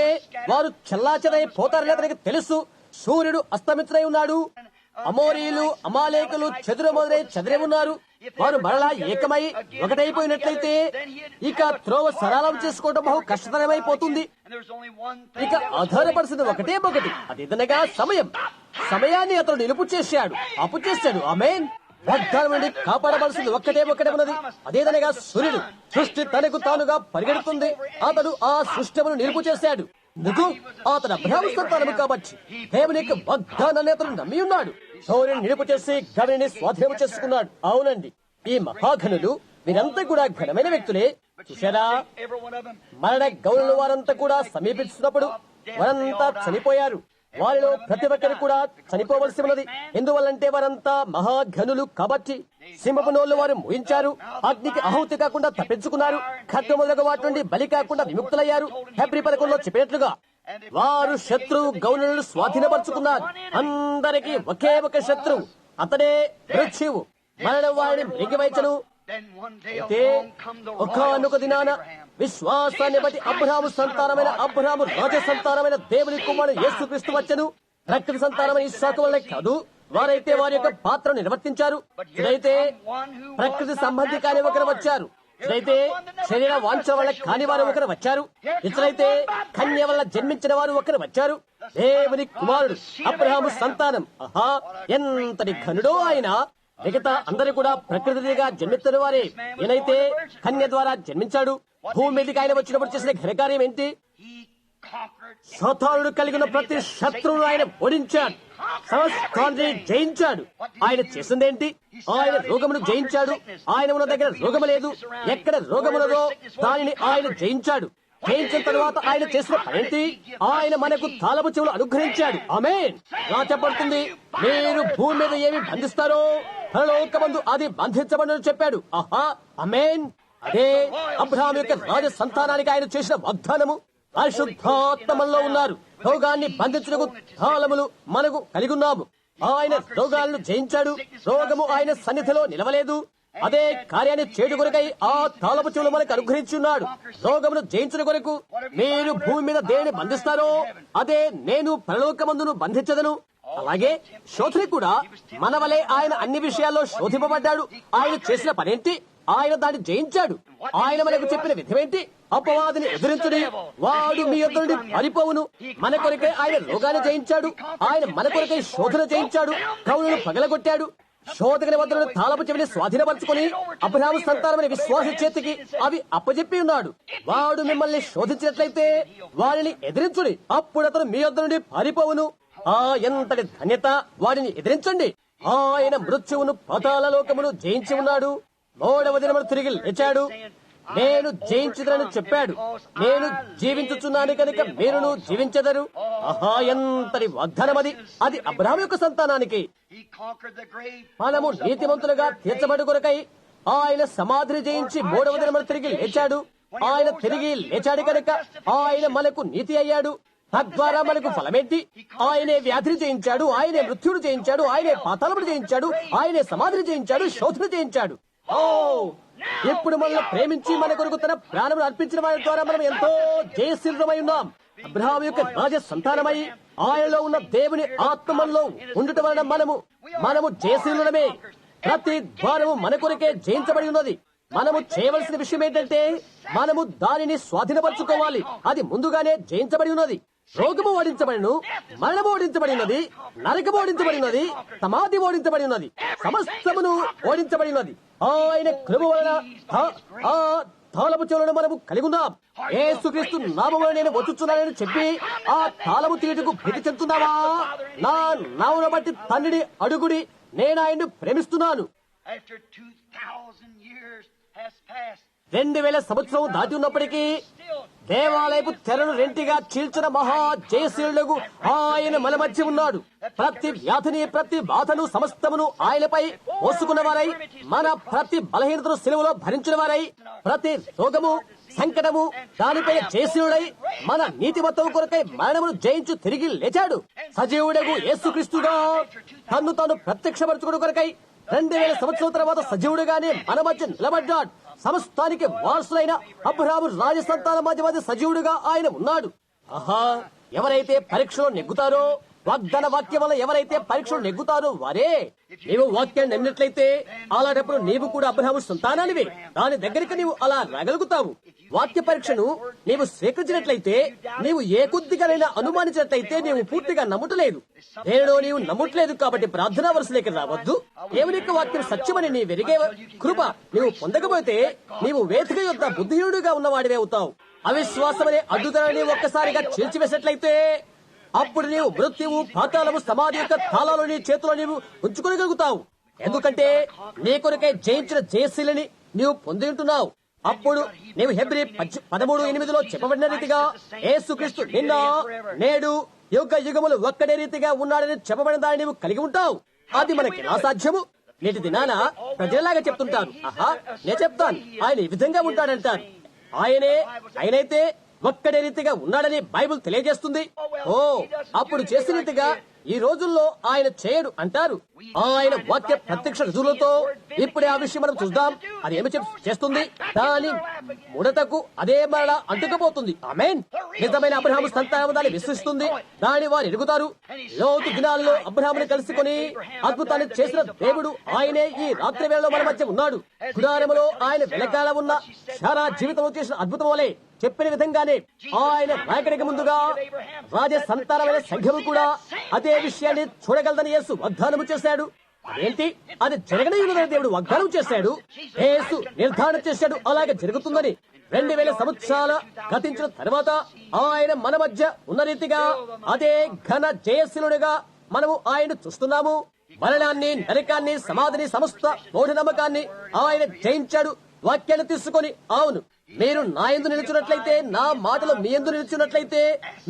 వారు చెల్లాచెదై పోతారని అతనికి తెలుసు. సూర్యుడు అస్తమించనై ఉన్నాడు. అమోరీలు అమాలేకులు చెదిరి ఉన్నారు. వారు మరలా ఏకమై ఒకటైపోయినట్లయితే ఇక త్రోవ సరళం చేసుకోవడం బహు కష్టతరమైపోతుంది. ఇక ఆధారపరిచింది ఒకటే ఒకటి, అదేదనగా సమయాన్ని అతను నిలుపు చేశాడు, అప్పు చేశాడు. ఆమేన్. వాగ్దానం నుండి కాపాడవలసింది ఒకటే ఉన్నది, అదేదనగా సూర్యుడు. సృష్టి తనకు తానుగా పరిగెడుతుంది. అతడు ఆ సృష్టిని నిలుపు చేశాడు. ఎందుకు? అతడు అబ్రహాము సంతానము కాబట్టి దేవుని యొక్క వాగ్దానాన్ని అతను నమ్మి ఉన్నాడు. సూర్యుని నిలుపు చేసి గవిని స్వాధీనం చేసుకున్నాడు. అవునండి, ఈ మహాఘనులు వీరంతా కూడా ఘనమైన వ్యక్తులే. చూశారా, మరణ గౌరవ వారంతా కూడా సమీపిస్తున్నప్పుడు వారంతా చనిపోయారు. వారిలో ప్రతి ఒక్కరు కూడా చనిపోవలసి ఉన్నది. ఎందువల్లంటే వారంతా మహాఘనులు కాబట్టి. సింహపు నోళ్లు వారు మోయించారు. అగ్నికి ఆహుతి కాకుండా తప్పించుకున్నారు. ఖడ్గ మొదలగు వాటి నుండి బలి కాకుండా విముక్తులయ్యారు. హెబ్రీ 11లో చెప్పినట్లుగా వారు శత్రువు గౌనులను స్వాధీనపరుచుకున్నారు. అందరికీ ఒకే ఒక శత్రువు, అతడే మృత్యువు. మరణం వారిని మృంగివైచను. అయితే ఒకానొక దినాన విశ్వాసాన్ని బట్టి అబ్రహాము సంతానమైన అబ్రహాము రాజ సంతానమైన దేవుని కుమారుడు యేసుక్రీస్తు వచ్చెను. రక్త సంతానమైన ఇస్సాకు వల్లే కాదు, వారైతే వారి యొక్క పాత్రను నిర్వర్తించారు. ఇదైతే ప్రకృతి సంబంధి కాని ఒకరు వచ్చారు. ఇదైతే శరీర వాంఛ వల్ల కాని వారు ఒకరు వచ్చారు. ఇతరైతే కన్య వల్ల జన్మించిన వారు ఒకరు వచ్చారు. దేవుని కుమారుడు అబ్రహాము సంతానం. ఆహా, ఎంతటి ఘనుడో ఆయన! మిగతా అందరూ కూడా ప్రకృతిగా జన్మిస్తున్న వారే. ఈయనైతే కన్య ద్వారా జన్మించాడు. భూమి మీదకి ఆయన వచ్చినప్పుడు చేసిన ఘనకార్యం ఏంటి? సాతానుడు కలిగిన ప్రతి శత్రువును ఆయన ఓడించాడు, సమస్తాన్ని జయించాడు. ఆయన చేసిందేంటి? ఆయన రోగమును జయించాడు. ఆయన ఉన్న దగ్గర రోగము లేదు. ఎక్కడ రోగమున్నదో దానిని ఆయన జయించాడు. జయించిన తరువాత ఆయన చేసిన పనేంటి? ఆయన మనకు తాళపు చెవులు అనుగ్రహించాడు. ఆమేన్. ఇలా చెప్పబడుతుంది, మీరు భూమి మీద ఏమి బంధిస్తారో పరలోకమందు అది బంధించబడని చెప్పాడు. ఆహా, ఆమేన్. అదే అబ్రహాము యొక్క రాజ సంతానానికి ఆయన చేసిన వాగ్దానము. పరిశుద్ధాత్మలో ఉన్నారు. రోగాన్ని బంధించుటకు తాళములు మనకు కలిగి ఉన్నాము. ఆయన రోగాలను జయించాడు. రోగము ఆయన సన్నిధిలో నిలవలేదు. అదే కార్యాన్ని చేయడం కొరకై ఆ తాళపు చెవులు మనకు అనుగ్రహించున్నాడు. రోగమును జయించిన కొరకు మీరు భూమి మీద దేనిని బంధిస్తారో అదే నేను పరలోకమందును బంధించదను. అలాగే శోధన కూడా మన వలె ఆయన అన్ని విషయాల్లో శోధింపబడ్డాడు. ఆయన చేసిన పనేంటి? ఆయన దాన్ని జయించాడు. ఆయన మనకు చెప్పిన విధమేంటి? అపవాదిని ఎదురించుడి, వాడు మీ యొద్ద నుండి పారిపోవును. మన కొరకై ఆయన రోగాన్ని జయించాడు. ఆయన మన కొరకై శోధన జయించాడు. కవులను పగలగొట్టాడు. శోధకుని వద్ద నుండి తాళపు చెవిని స్వాధీనపరచుకుని అబ్రహాము సంతానమైన విశ్వాస చేతికి అవి అప్పజెప్పి ఉన్నాడు. వాడు మిమ్మల్ని శోధించినట్లయితే వారిని ఎదిరించుడి, అప్పుడు అతను మీ యొద్ద నుండి పారిపోవును. ఆ ఎంతటి ధన్యత! వాడిని ఎదిరించండి. ఆయన మృత్యువును పాతాళ లోకమును జయించి ఉన్నాడు. 3వ దినమున తిరిగి లేచాడు. నేను జయించుదనని చెప్పాడు. నేను జీవించుచున్నాను కనుక మీరును జీవించెదరు. ఆహా, ఎంతటి వాగ్దానమది! అది అబ్రహాము యొక్క సంతానానికి. మనము నీతిమంతులుగా తీర్చబడు కొరకై ఆయన సమాధిని జయించి 3వ దినమున తిరిగి లేచాడు. ఆయన తిరిగి లేచాడు కనుక ఆయన మనకు నీతి అయ్యాడు. తద్వారా మనకు ఫలమేంటి? ఆయనే వ్యాధిని జయించాడు. ఆయనే మృత్యుడు జయించాడు. ఆయనే పాతాళమును జయించాడు. ఆయనే సమాధిని జయించాడు. శోధన జయించాడు. ఓ, ఇప్పుడు మనల్ని ప్రేమించి మన కొరకు తన ప్రాణమును అర్పించిన వారి ద్వారా మనం ఎంతో జయశీలమై ఉన్నాం. అబ్రహాము యొక్క రాజ సంతానమై ఆయనలో ఉన్న దేవుని ఆత్మలో ఉండటం వలన మనము జయశీలుడమే. ప్రతి ద్వారము మన కొరకే జయించబడి ఉన్నది. మనము చేయవలసిన విషయం ఏంటంటే మనము దానిని స్వాధీనపరచుకోవాలి. అది ముందుగానే జయించబడి ఉన్నది. రోగము ఓడించబడిను, మరణము ఓడించబడినది, నరకము ఓడించబడినది, సమాధి ఓడించబడి ఉన్నది, సమస్తమును ఓడించబడినది. ఆయన కృప వలన ఆ తాళపు చెవులను మనము కలిగి ఉన్నాం. యేసుక్రీస్తు నామమున నేను వచ్చుచున్నానని చెప్పి ఆ తాళము తీయుటకు భీతి చెందుతున్నావా? నా నామమును బట్టి తండ్రిని అడుగుడి, నేను ఆయన్ను ప్రేమిస్తున్నాను. 2000 సంవత్సరం దాటి ఉన్నప్పటికీ దేవాలయపు తెరను రెంటిగా చీల్చిన మహా జయశీలులకు ఆయన మన మధ్య ఉన్నాడు. ప్రతి వ్యాధిని, ప్రతి బాధను, సమస్తమును ఆయనపై మోసుకున్న వారై, మన ప్రతి బలహీనతను సిలువలో భరించిన వారై, ప్రతి రోగము, సంకటము దానిపై జయశీలుడై మన నీతిమత్వం కొరకై మరణమును జయించు తిరిగి లేచాడు. సజీవుడగు యేసుక్రీస్తుగా తన్ను తాను ప్రత్యక్షపరచుకున్న కొరకై 2000 సంవత్సరాల తర్వాత సజీవుడుగానే మన మధ్య నిలబడ్డాడు. సమస్తానికి వారసులైన అబ్రహాము రాజ సంతానం మధ్య సజీవుడుగా ఆయన ఉన్నాడు. ఆహా, ఎవరైతే పరీక్షలో నెగ్గుతారో, వాగ్దాన వాక్యం వల్ల ఎవరైతే పరీక్షలు నెగ్గుతారో వారే. నీవు వాక్యాన్ని నమ్మినట్లయితే అలాంటప్పుడు నీవు కూడా అబ్రహాము సంతానానివే. దాని దగ్గరికి నీవు అలా రాగలుగుతావు. వాక్య పరీక్షను నీవు స్వీకరించినట్లయితే, నీవు ఏ కొద్దిగానైనా అనుమానించినట్లయితే నీవు పూర్తిగా నమ్ముటలేదు. దేనిలో నీవు నమ్ముట్లేదు కాబట్టి ప్రార్థనా వరుసలోకి రావద్దు. దేవుని యొక్క వాక్యం సత్యమని నీ వెరిగే కృప నీవు పొందకపోతే నీవు వేదిక యొక్క బుద్ధిహీనుడుగా ఉన్నవాడివే అవుతావు. అవిశ్వాసమనే అడ్డుదలని ఒక్కసారిగా చీల్చివేసినట్లయితే అప్పుడు నీవు మృత్యువు, పాతాళము, సమాధి యొక్క తాళాలు నీ చేతిలో నీవు ఉంచుకోగలుగుతావు. ఎందుకంటే నీ కొరకై జయించిన జయశీలని నీవు పొంది ఉంటున్నావు. అప్పుడు నీవు హెబ్రీ 13:8 చెప్పబడిన రీతిగా యేసుక్రీస్తు నిన్న, నేడు, యుగ యుగములు ఒక్కడే రీతిగా ఉన్నాడని చెప్పబడిన దాన్ని నీవు కలిగి ఉంటావు. అది మనకి అసాధ్యము. నేటి దినాన ప్రజలాగా చెప్తుంటారు, ఆహా నేను చెప్తాను ఆయన ఈ విధంగా ఉంటాడంటారు. ఆయనైతే ఒక్కడే రీతిగా ఉన్నాడని బైబిల్ తెలియజేస్తుంది. ఓ, అప్పుడు చేసిన రీతిగా ఈ రోజుల్లో ఆయన చేయడు అంటారు. ఆయన వాక్య ప్రత్యక్ష రుజువులతో ఇప్పుడే ఆ విషయం మనం చూద్దాం. అది ఏమి చేస్తుంది? దాని ముడతకు అదే మరలా అంటుకుపోతుంది. ఆమేన్. నిజమైన అబ్రహాము సంతానం దాన్ని విశ్వసిస్తుంది. దాన్ని వారు ఎరుగుతారు. లోతు దినాల్లో అబ్రహాముని కలుసుకొని అద్భుతాన్ని చేసిన దేవుడు ఆయనే ఈ రాత్రి వేళలో మన మధ్య ఉన్నాడు. గుడారములో ఆయన వెనకాల ఉన్న సారా జీవితంలో చేసిన అద్భుతం వలె చెప్పిన విధంగానే ఆయన రాకడికి ముందుగా రాజ సంతానమైన సంఘము కూడా అదే విషయాన్ని చూడగలదని యేసు వాగ్దానము చేశాడు. అదేంటి? అది జరగనయ్యున్నదని దేవుడు వాగ్దానం చేశాడు. యేసు నిర్ధారణ చేశాడు అలాగే జరుగుతుందని. 2000 సంవత్సరాల గతించిన తర్వాత ఆయన మన మధ్య ఉన్న రీతిగా అదే ఘన జయశీలుడిగా మనము ఆయన చూస్తున్నాము. మరణాన్ని, నరకాన్ని, సమాధిని, సమస్త మూఢనమ్మకాన్ని ఆయన జయించాడు. వాక్యాన్ని తీసుకొని, అవును మీరు నా యందు నిలిచినట్లయితే, నా మాటలు మీ యందు నిలిచినట్లయితే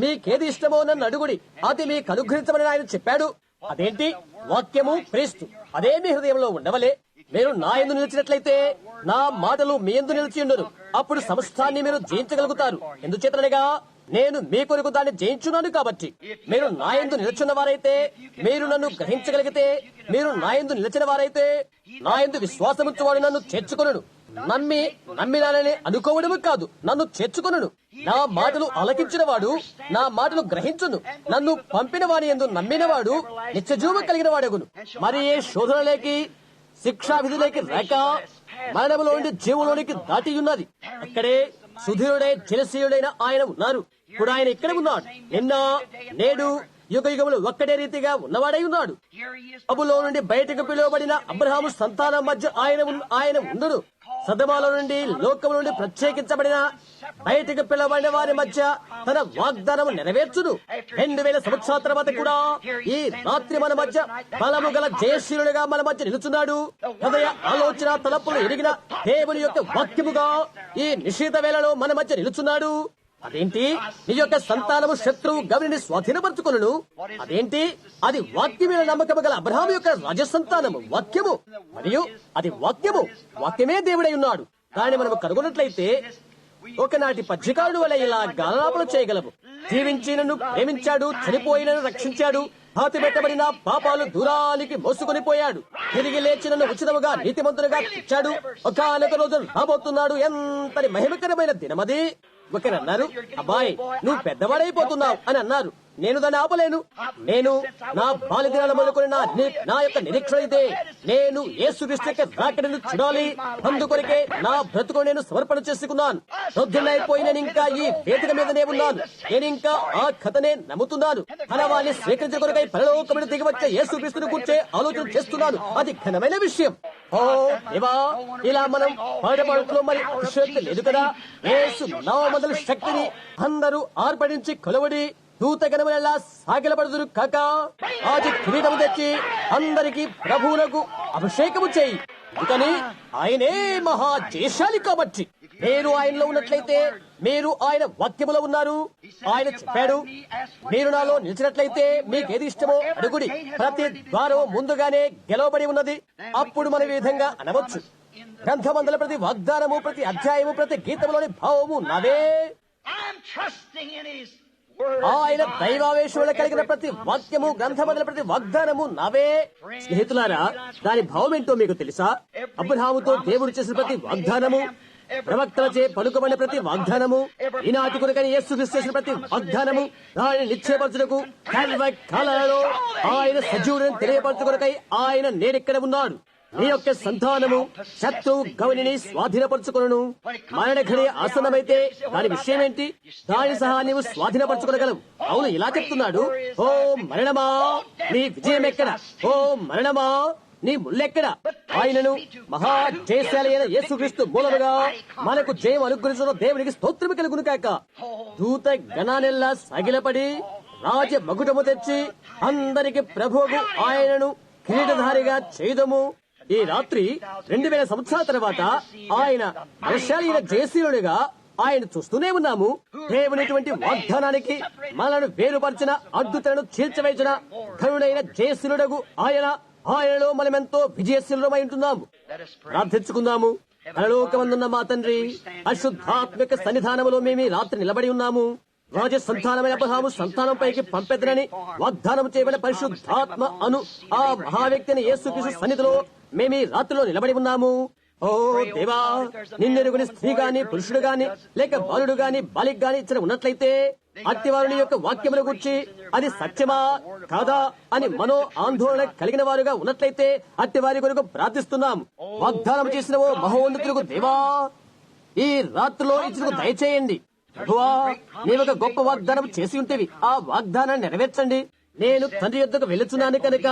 మీకేది ఇష్టమో నన్ను అడుగుడి, అది మీకు అనుగ్రహించమని ఆయన చెప్పాడు. అదేంటి? వాక్యము క్రీస్తు అదే మీ హృదయంలో ఉండవలే. మీరు నా యందు నిలిచినట్లయితే నా మాటలు మీ యందు నిలిచి ఉండరు. అప్పుడు సమస్తాన్ని మీరు జయించగలుగుతారు. ఎందుచేతనగా నేను మీ కొరకు దాన్ని జయించున్నాను కాబట్టి. మీరు నా యందు నిలిచిన వారైతే, మీరు నన్ను గ్రహించగలిగితే, మీరు నా యందు నిలిచిన వారైతే, నా యందు విశ్వాసముచ్చువాడు నన్ను చేర్చుకొనును. నమ్మినానని అనుకోవడము కాదు, నన్ను చేర్చుకొనును. నా మాటలు ఆలకించిన వాడు నా మాటలు గ్రహించును. నన్ను పంపిన వాని యందు నమ్మినవాడు నిత్యజీవము కలిగిన వాడగును. మరి ఏ శోధనలోకి, శిక్షా విధులకి రాక మరణములో నుండి జీవంలోనికి దాటి ఉన్నది. అక్కడే సుధీరుడై జలశీయుడైన ఆయన ఉన్నారు. ఇప్పుడు ఆయన ఇక్కడ ఉన్నాడు. నిన్న, నేడు, యుగ యుగములు ఒక్కడే రీతిగా ఉన్నవాడై ఉన్నాడు. అబులో నుండి బయటకు పిలువబడిన అబ్రహాము సంతానం మధ్య ఆయన ఉండును. సదమాల నుండి, లోకము నుండి ప్రత్యేకించబడిన బయటకు పిలువబడిన వారి మధ్య తన వాగ్దానం నెరవేర్చును. 2000 సంవత్సరాల తర్వాత కూడా ఈ రాత్రి మన మధ్య బలము గల జయశీలుడిగా మన మధ్య నిలుచున్నాడు. హృదయ ఆలోచన తలపులు ఎరిగిన దేవుని యొక్క వాక్యముగా ఈ నిషేధ వేళలో మన మధ్య నిలుచున్నాడు. అదేంటి? నీ యొక్క సంతానము శత్రువు గవిని స్వాధీనపరచుకొనును. అదేంటి? అది వాక్యమైన నమ్మకము గల అబ్రహాము యొక్క రాజసంతానము వాక్యము. మరియు అది వాక్యము, వాక్యమే దేవుడై ఉన్నాడు. దాన్ని మనము కనుగొన్నట్లయితే ఒకనాటి పద్యకారుడు వల్ల ఇలా గాలనాపలు చేయగలము. జీవించి నన్ను ప్రేమించాడు, చనిపోయినను రక్షించాడు, పాతి పెట్టబడిన పాపాలు దూరానికి మోసుకొని పోయాడు, తిరిగి లేచి నన్ను ఉచితముగా నీతిమంతునిగా తెచ్చాడు. ఒకనొక రోజు రాబోతున్నాడు. ఎంతటి మహిమకరమైన దినమది. ఒకరు అన్నారు, అబ్బాయి నువ్వు పెద్దవాడైపోతున్నావు అని అన్నారు. నేను దాన్ని ఆపలేను. నేను నా బాల్యదినాల మొదలుకొని నా యొక్క నిరీక్షణ ఇదే. నేను యేసుక్రీస్తు యొక్క రాకడను చూడాలి. అందుకొరకే నా బ్రతుకు నేను సమర్పణ చేసుకున్నాను. రొద్దునైపోయి నేను ఇంకా ఈ వేదిక మీదనే ఉన్నాను. నేను ఇంకా ఆ కథనే నమ్ముతున్నాను. ఘనవాన్ని స్వీకరించిన కొరకై పరలోకమును దిగి వచ్చే యేసుక్రీస్తును కూర్చే ఆలోచన చేస్తున్నాను. అది ఘనమైన విషయం. ఓ దేవా, ఇలా మనం పాడపాడుతులో మరి అభిషేకం లేదు కదా. యేసు నామముల శక్తిని అందరూ ఆర్పడించి కొలవడి దూతగణములెల్లా సాగిలపడుదురు కాక. ఆది కిరీటము తెచ్చి అందరికి ప్రభువులకు అభిషేకము చేయి. అందుకని ఆయనే మహా జయశాలి కాబట్టి మీరు ఆయనలో ఉన్నట్లయితే మీరు ఆయన వాక్యములో ఉన్నారు. ఆయన చెప్పాడు, మీరు నాలో నిలిచినట్లయితే మీకేది ఇష్టమో అడుగుడి, ప్రతి ద్వారం ముందుగానే గెలవబడి ఉన్నది. అప్పుడు మనం ఈ విధంగా అనవచ్చు, గ్రంథమందుల ప్రతి వాగ్దానము, ప్రతి అధ్యాయము, ప్రతి గీతములోని భావము నావే. ఆయన దైవావేశములు కలిగిన ప్రతి వాక్యము, గ్రంథమందుల ప్రతి వాగ్దానము నావే. స్నేహితులారా, దాని భావం ఏంటో మీకు తెలుసా? అబ్రహాముతో దేవుడు చేసిన ప్రతి వాగ్దానము, ప్రవక్తలచే పలుకబడిన ప్రతి వాగ్దానము, ఈనాటి కొరకని యేసుక్రీస్తు చేసిన ప్రతి వాగ్దానము, దానిని నిశ్చయపరచుటకు కాలంలో ఆయన సజీవుడిని తెలియపరచుకొరకై ఆయన నేడెక్కడ ఉన్నాడు. నీ యొక్క సంతానము శత్రువు గవనిని స్వాధీనపరచుకొను. మరణ ఘడి ఆసన్నమైతే దాని విషయం ఏంటి? దాని సహా నీవు స్వాధీనపరచుకోగలవు. అవును, ఇలా చెప్తున్నాడు, ఓ మరణమా నీ విజయం ఎక్కడ? ఓ మరణమా నీ ముల్లెక్కడ? ఆయనను మహా జయశాలి అయిన యేసుక్రీస్తు మూలముగా మనకు జయం అనుగ్రహించిన దేవునికి స్తోత్రము కలుగును కాక. దూత గణానెల్లా సాగిలపడి రాజ మగుటము తెచ్చి అందరికి ప్రభువుకు ఆయనను కిరీటధారిగా చేయదము. ఈ రాత్రి 2000 సంవత్సరాల తర్వాత ఆయన బలశాలి అయిన జయశీలుడిగా ఆయన చూస్తూనే ఉన్నాము. దేవునటువంటి వాగ్దానానికి మనను వేరుపరిచిన, అద్భుతాలను చీల్చవేసిన ఘనుడైన జయశీలుడగు ఆయనలో మనమెంతో విజయశీలుడమై ఉంటున్నాము. ప్రార్థించుకుందాము. పరలోకమందున్న మా తండ్రి, అశుద్ధాత్మక సన్నిధానములో మేము రాత్రి నిలబడి ఉన్నాము. రాజ సంతానమైన అబ్రహాము సంతానం పైకి పంపెదరని వాగ్దానం చేయబడిన పరిశుద్ధాత్మ అను ఆ మహావ్యక్తిని యేసుక్రీస్తు సన్నిధిలో మేము రాత్రిలో నిలబడి ఉన్నాము. ఓ దేవా, నిన్నెరుగుని స్త్రీ గాని, పురుషుడు గాని, లేక బాలుడు గాని, బాలిక గాని ఇచ్చిన ఉన్నట్లయితే అట్టివారుని యొక్క వాక్యముల గురించి అది సత్యమా కాదా అని మనో ఆందోళన కలిగిన వారుగా ఉన్నట్లయితే అట్టివారి కొరకు ప్రార్థిస్తున్నాం. వాగ్దానం చేసిన ఓ మహోన్నతులకు దేవా, ఈ రాత్రిలో ఇచ్చిన దయచేయండి. ప్రభువా, నీవు ఒక గొప్ప వాగ్దానం చేసి ఉంటేవి, ఆ వాగ్దానాన్ని నెరవేర్చండి. నేను తండ్రి యొద్దకు వెళుచున్నాను కనుక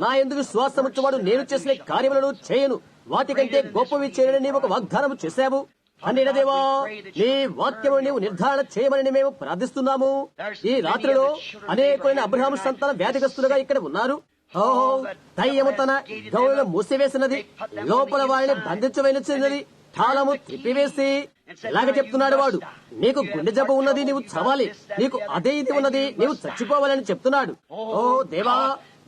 నా యందు విశ్వాసముచ్చువాడు నేను చేసిన కార్యములను చేయను, వాటికంటే గొప్పవి చేయని నీవు ఒక వాగ్దానం చేశావు. అన్నిన దేవా, నీ వాక్యము నీవు నిర్ధారణ చేయమని మేము ప్రార్థిస్తున్నాము. ఈ రాత్రిలో అనేకమైన అబ్రహాము సంతాన వ్యాధిగ్రస్తులుగా ఇక్కడ ఉన్నారు. ఓ దయ్యము తన గౌరవం మూసివేసినది, లోపల వారిని బంధించవలసినది తాళము త్రిప్పివేసి ఎలాగ చెప్తున్నాడు వాడు, నీకు గుండె జబ్బు ఉన్నది, నీవు చవాలి, నీకు అదే ఇది ఉన్నది, నీవు చచ్చిపోవాలని చెప్తున్నాడు. ఓ దేవా,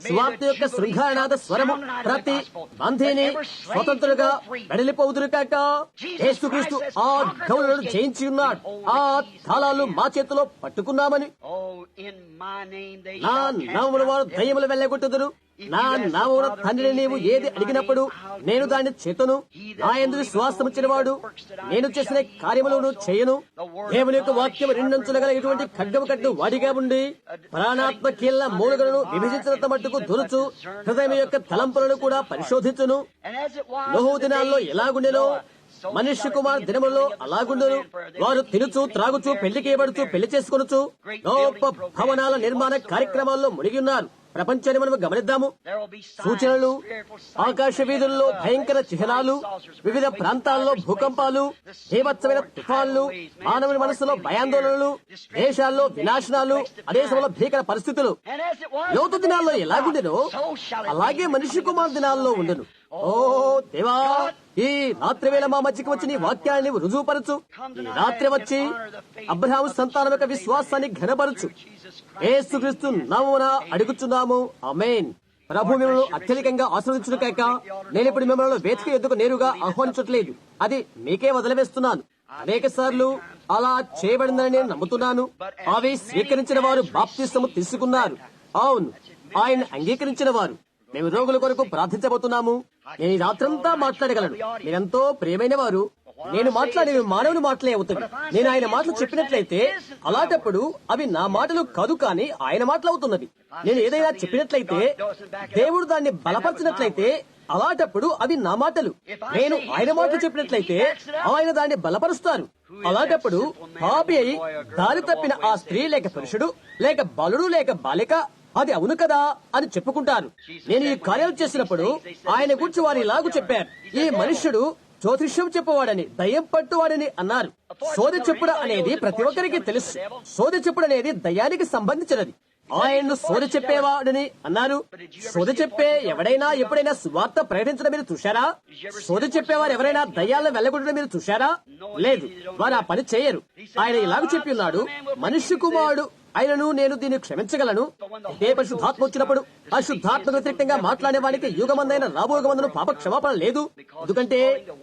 సువార్త యొక్క శృంగారనాథ స్వరము ప్రతి బంధీని స్వతంత్రులుగా వెడలిపోదురు కాక. యేసుక్రీస్తు ఆ గౌరవులను జయించి ఉన్నాడు. ఆ తాళాలు మా చేతిలో పట్టుకున్నామని నా నామముల వారు దయ్యములు వెళ్ళగొట్టుదురు. నా నామమున తండ్రిని నీవు ఏది అడిగినప్పుడు నేను దాన్ని చేతును. నా యందు విశ్వాసం ఇచ్చినవాడు నేను చేసిన కార్యములను చేయను. దేవుని యొక్క వాక్యం రెండంచులగలిగినటువంటి ఖడ్గము కట్టు వాడిగా ఉండి ప్రాణాత్మ కీళ్ల మూలుగలను విభజించినంత మట్టుకు దురుచు హృదయం యొక్క తలంపులను కూడా పరిశోధించును. నోహు దినాల్లో ఎలాగుండెనో మనుష్య కుమార్ దినములలో అలాగుండును. వారు తినుచు, త్రాగుచు, పెళ్లికి ఇవ్వడుచు, పెళ్లి చేసుకొనుచు గొప్ప భవనాల నిర్మాణ కార్యక్రమాల్లో మునిగి ఉన్నారు. ప్రపంచాన్ని మనం గమనిద్దాము. సూచనలు, ఆకాశ వీధుల్లో భయంకర చిహ్నాలు, వివిధ ప్రాంతాల్లో భూకంపాలు, బీభత్సమైన తుఫాన్లు, మానవుని మనసులో భయాందోళనలు, దేశాల్లో వినాశనాలు, అదేశంలో భీకర పరిస్థితులు. లోతు దినాల్లో ఎలాగుండెనో అలాగే మనిషి కుమార్ దినాల్లో ఉండెను. ఓ దేవా, ఈ రాత్రి వేళ మా మధ్యకి వచ్చి నీ వాక్యాన్ని రుజువుపరచు. ఈ రాత్రి వచ్చి అబ్రహాము సంతానం యొక్క విశ్వాసాన్ని ఘనపరచు. యేసుక్రీస్తు నామమున అడుగుచున్నాము, ఆమేన్. ప్రభు మిమ్మల్ని అత్యధికంగా ఆశీర్వదించును కాక. నేను ఇప్పుడు మిమ్మల్ని వేదిక ఎద్దుకు నేరుగా ఆహ్వానించట్లేదు, అది మీకే వదిలివేస్తున్నాను. అనేక సార్లు అలా చేయబడిందని నేను నమ్ముతున్నాను. అవి స్వీకరించిన వారు బాప్తిస్మము తీసుకున్నారు. అవును, ఆయన అంగీకరించిన వారు. మేము రోగుల కొరకు ప్రార్థించబోతున్నాము. నేను ఈ రాత్రంతా మాట్లాడగలను. మీరెంతో ప్రియమైన వారు. నేను మాట్లాడేవి మానవుని మాటలే అవుతాయి. నేను ఆయన మాటలు చెప్పినట్లయితే అలాంటప్పుడు అవి నా మాటలు కాదు, కానీ ఆయన మాటలు అవుతున్నవి. నేను ఏదైనా చెప్పినట్లయితే దేవుడు దాన్ని బలపరిచినట్లయితే అలాంటప్పుడు అవి నా మాటలు. నేను ఆయన మాటలు చెప్పినట్లయితే ఆయన దాన్ని బలపరుస్తారు. అలాంటప్పుడు పాపి అయి దారి తప్పిన ఆ స్త్రీ లేక పురుషుడు లేక బాలుడు లేక బాలిక అది అవును కదా అని చెప్పుకుంటారు. నేను ఈ కార్యాలు చేసినప్పుడు ఆయన గురించి వారు ఇలాగూ చెప్పారు, ఈ మనుష్యుడు జ్యోతిష్యం చెప్పవాడని, దయ్యం పట్టువాడని అన్నారు. సోదె చెప్పుడు అనేది ప్రతి ఒక్కరికి తెలుసు. సోదె చెప్పుడు అనేది దయ్యానికి సంబంధించినది. ఆయన్ను సోదె చెప్పేవాడని అన్నారు. సోదె చెప్పే ఎవడైనా ఎప్పుడైనా సువార్త ప్రకటించడం మీరు చూశారా? సోదె చెప్పేవారు ఎవరైనా దయ్యాలను వెళ్ళగొట్టడం మీరు చూశారా? లేదు, వారు ఆ పని చేయరు. ఆయన ఇలాగ చెప్పి ఉన్నాడు, మనుష్య కుమారుడు ఆయనను నేను దీన్ని క్షమించగలను. ఇదే పరిశుద్ధాత్మ వచ్చినప్పుడు అశుద్ధాత్మ వ్యతిరేకంగా మాట్లాడే వాడికి యుగమందైన రాబోగమందును పాప క్షమాపణ లేదు. ఎందుకంటే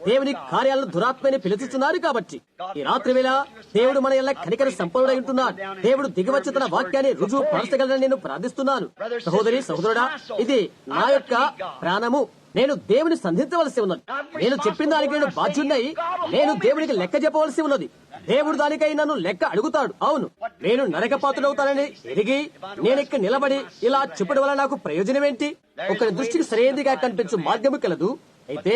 దేవుని కార్యాలను దురాత్మని పిలుచుతున్నారు. కాబట్టి ఈ రాత్రి వేళ దేవుడు మన ఎలా కనికర సంపన్నుడై ఉంటున్నాడు. దేవుడు దిగివచ్చి తన వాక్యాన్ని రుజువు పరచగలని నేను ప్రార్థిస్తున్నాను. సహోదరి సహోదరుడా, ఇది నా యొక్క ప్రాణము. నేను దేవుని సంధించవలసి ఉన్నది. నేను చెప్పిన దానికి నేను బాధ్యున్నై. నేను దేవునికి లెక్క చెప్పవలసి ఉన్నది. దేవుడు దానికై నన్ను లెక్క అడుగుతాడు. అవును, నేను నరకపాత్రుడవుతానని ఎరిగి నేనెక్కడ నిలబడి ఇలా చెప్పడం వల్ల నాకు ప్రయోజనం ఏంటి? ఒకరి దృష్టికి సరైనదిగా కనిపించు మార్గము కలదు, అయితే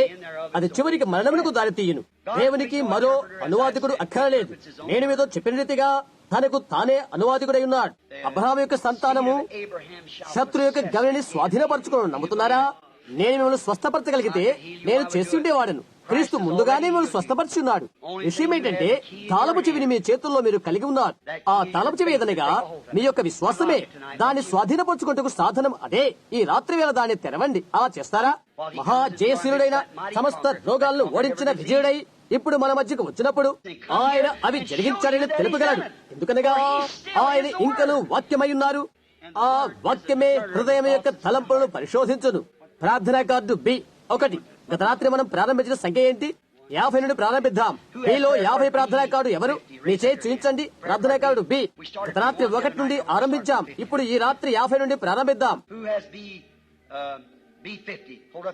అది చివరికి మరణమునకు దారితీయును. దేవునికి మరో అనువాదికుడు అక్కరలేదు. నేను మీతో చెప్పిన రీతిగా తనకు తానే అనువాదికుడై ఉన్నాడు. అబ్రహాము యొక్క సంతానము శత్రు యొక్క గవిని స్వాధీనపరచుకోవడం నమ్ముతున్నారా? నేను మిమ్మల్ని స్వస్థపరచగలిగితే నేను చేసి ఉండేవాడను. క్రీస్తు ముందుగానే మిమ్మల్ని స్వస్థపరిచున్నాడు. విషయం ఏంటంటే తాళపు చెవిని మీ చేతుల్లో మీరు కలిగి ఉన్నారు. ఆ తాళపు చెవి ఏదనగా మీ యొక్క విశ్వాసమే. దాన్ని స్వాధీనపరచుకుంటూ సాధనం అదే. ఈ రాత్రి వేళ దాన్ని తెరవండి. అలా చేస్తారా? మహా జయశీలుడైన సమస్త రోగాలను ఓడించిన విజయుడై ఇప్పుడు మన మధ్యకు వచ్చినప్పుడు ఆయన అవి జరిగించారని తెలుపగలడు. ఎందుకనగా ఆయన ఇంకను వాక్యమై ఉన్నారు. ఆ వాక్యమే హృదయం యొక్క తలంపులను పరిశోధించును. ప్రార్థనా కార్డు B1. గత రాత్రి మనం ప్రారంభించిన సంఖ్య ఏంటి? 50 నుండి ప్రారంభిద్దాం. మీలో 50 ప్రార్థనా కార్డు ఎవరు? మీ చేయి చూపించండి. ప్రార్థనా కార్డు B. గత రాత్రి 1 నుండి ఆరంభించాం. ఇప్పుడు ఈ రాత్రి 50 నుండి ప్రారంభిద్దాం.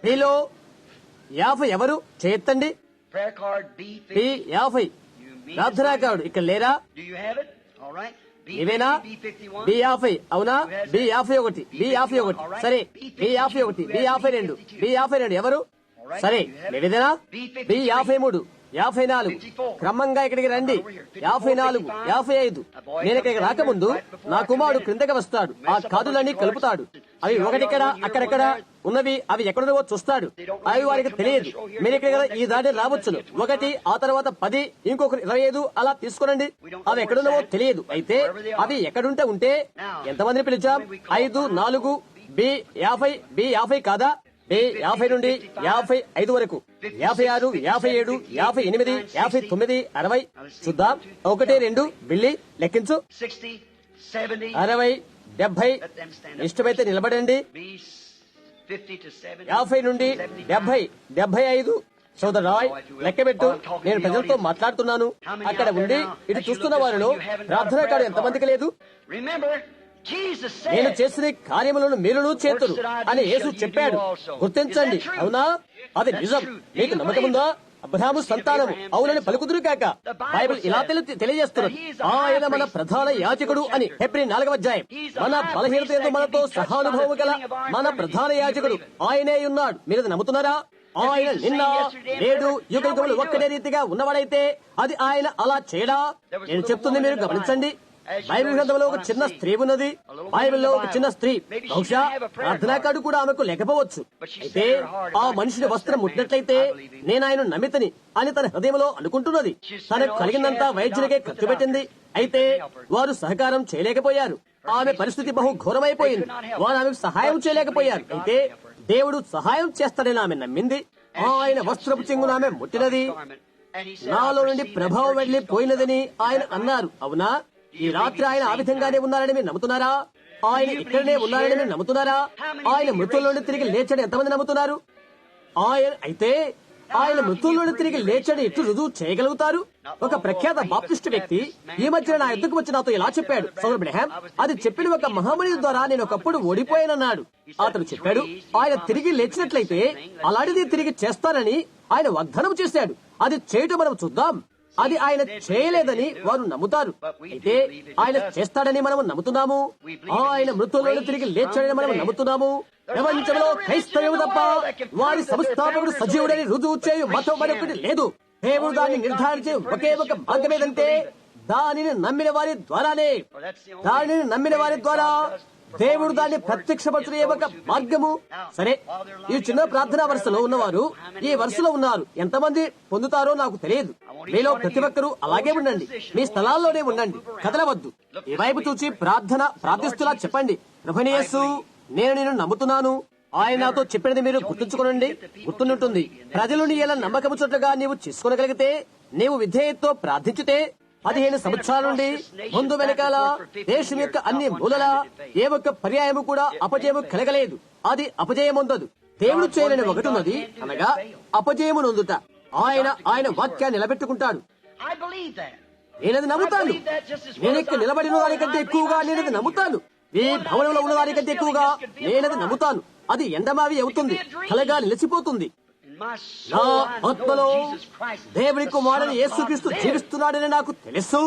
మీలో 50 ఎవరు? చేయెత్తండి. B50 ప్రార్థనా కార్డు ఇక్కడ లేరా? ఇవేనా? B50 అవునా? B51 B51 సరే. B51 B52 B52 ఎవరు? సరే, లేదేనా? B53 54 క్రమంగా ఇక్కడికి రండి. 54 55 నేను ఇక్కడికి రాకముందు నా కుమారుడు క్రిందకి వస్తాడు. ఆ కార్డులన్నీ కలుపుతాడు. అవి ఒకటిక్కడ అక్కడెక్కడ ఉన్నవి అవి ఎక్కడున్నవో చూస్తాడు. అవి వారికి తెలియదు. మీరు ఇక్కడ ఈ దాడి రావచ్చును. 1 ఆ తర్వాత 10 ఇంకొకరు 25 అలా తీసుకురండి. అవి ఎక్కడున్నవో తెలియదు. అయితే అవి ఎక్కడుంటే ఉంటే ఎంతమందిని పిలిచాం? 5 4 B50 B50 కాదా? B50 నుండి 55 వరకు 56 57 58 59 60 చూద్దాం. 1 2 బిల్లి లెక్కించు. 60 70 ఇష్టమైతే నిలబడండి. 50 నుండి 70 75 సోదరు రాయ్ లెక్కబెట్టు. నేను ప్రజలతో మాట్లాడుతున్నాను. అక్కడ ఉండి ఇటు చూస్తున్న వారిలో ప్రార్థనా కార్డు ఎంతమందికి లేదు? నేను చేసిన కార్యములను మీరును చేతురు అని యేసు చెప్పాడు. గుర్తించండి. అవునా? అది నిజం. మీకు నమ్మకముందా? అబ్రహాము సంతానము అవునని పలుకుదురు కాక బైబిల్ ఇలా తెలియజేస్తున్నది. ఆయన మన ప్రధాన యాజకుడు అని. హెబ్రీ 4వ అధ్యాయం. మన బలహీనత మనతో సహానుభవం గల మన ప్రధాన యాజకుడు ఆయనే ఉన్నాడు. మీరు నమ్ముతున్నారా? ఆయన నిన్న నేడు యుగములు ఒక్కడే రీతిగా ఉన్నవాడైతే అది ఆయన అలా చేయడా? నేను చెప్తుంది మీరు గమనించండి. బైబిల్ గ్రంథంలో ఒక చిన్న స్త్రీ ఉన్నది. బైబిల్లో ఒక చిన్న స్త్రీ. బహుశా ప్రార్థనా కార్డు కూడా ఆమెకు లేకపోవచ్చు. అయితే ఆ మనిషిని వస్త్రం ముట్టినట్లయితే నేను ఆయన నమ్మితని అని తన హృదయంలో అనుకుంటున్నది. తనకు కలిగినంత వైద్యునికే ఖర్చు పెట్టింది. అయితే వారు సహకారం చేయలేకపోయారు. ఆమె పరిస్థితి బహు ఘోరమైపోయింది. వారు ఆమెకు సహాయం చేయలేకపోయారు. అయితే దేవుడు సహాయం చేస్తాడని ఆమె నమ్మింది. ఆయన వస్త్రపు చెంగును ఆమె ముట్టినది. నాలో నుండి ప్రభావం వెళ్లి పోయినదని ఆయన అన్నారు. అవునా? ఈ రాత్రి ఆయన ఆ విధంగానే ఉన్నారని మీరు నమ్ముతున్నారా? ఆయన ఇక్కడనే ఉన్నారని మీరు నమ్ముతున్నారా? ఆయన మృతుల నుండి తిరిగి లేచాడు ఎంతమంది నమ్ముతున్నారు? ఆయన మృతుల నుండి తిరిగి లేచాడు ఎట్లు రుజువు చేయగలుగుతారు? ఒక ప్రఖ్యాత బాప్టిస్ట్ వ్యక్తి ఈ మధ్య నా ఎద్దుకు వచ్చి నాతో ఇలా చెప్పాడు. సోదరు బ్రహ్యాం, అది చెప్పిన ఒక మహామణి ద్వారా నేను ఒకప్పుడు ఓడిపోయానన్నాడు. అతను చెప్పాడు ఆయన తిరిగి లేచినట్లయితే అలాంటిది తిరిగి చేస్తానని ఆయన వాగ్దానం చేశాడు. అది చేయటం మనం చూద్దాం. అది ఆయన చేయలేదని వారు నమ్ముతారు. అయితే ఆయన చేస్తాడని మనం నమ్ముతున్నాము. ఆయన మృతులను తిరిగి లేచాడని మనం నమ్ముతున్నాము. ప్రపంచంలో క్రైస్తవ్యం తప్ప వారి సంస్థాపకుడు సజీవుడని రుజువు చేయు మతం మరొకటి లేదు. దేవుడు దాన్ని నిర్ధారించే ఒకే ఒక మార్గం ఏదంటే దానిని నమ్మిన వారి ద్వారానే. దానిని నమ్మిన వారి ద్వారా దేవుడు దాన్ని ప్రత్యక్షపరచే ఒక మార్గము. సరే, ఈ చిన్న ప్రార్థనా వరుసలో ఉన్నవారు ఈ వరుసలో ఉన్నారు. ఎంతమంది పొందుతారో నాకు తెలియదు. మీలో ప్రతి ఒక్కరూ అలాగే ఉండండి, మీ స్థలాల్లోనే ఉండండి, కదలవద్దు. ఈ వైపు చూచి ప్రార్థిస్తులా చెప్పండి, ప్రభువైన యేసు, నేను నిన్ను నమ్ముతున్నాను. ఆయన నాతో చెప్పినది మీరు గుర్తుంచుకోనండి. గుర్తుంటుంది. ప్రజలు నీ ఎలా నమ్మకము చోట్లుగా నీవు చేసుకోగలిగితే, నీవు విధేయతతో ప్రార్థించితే 15 సంవత్సరాల నుండి ముందు వెనకాల దేశం యొక్క అన్ని మూలల ఏ ఒక్క పర్యాయము కూడా అపజయము కలగలేదు. అది అపజయముందదు. దేవుడు చేయలేని ఒకటి ఉన్నది, అనగా అపజయము నొందుట. ఆయన వాక్యాన్ని నిలబెట్టుకుంటాడు. నేనది నమ్ముతాను. నేనెక్క నిలబడిన దానికంటే ఎక్కువగా నేనది నమ్ముతాను. ఈ భవనంలో ఉన్న దానికంటే ఎక్కువగా నేనది నమ్ముతాను. అది ఎండమావి అవుతుంది, కలగా నిలిచిపోతుంది. నా ఆత్మలో దేవుని కుమారుడు యేసుక్రీస్తు జీవిస్తున్నాడని నాకు తెలుసు.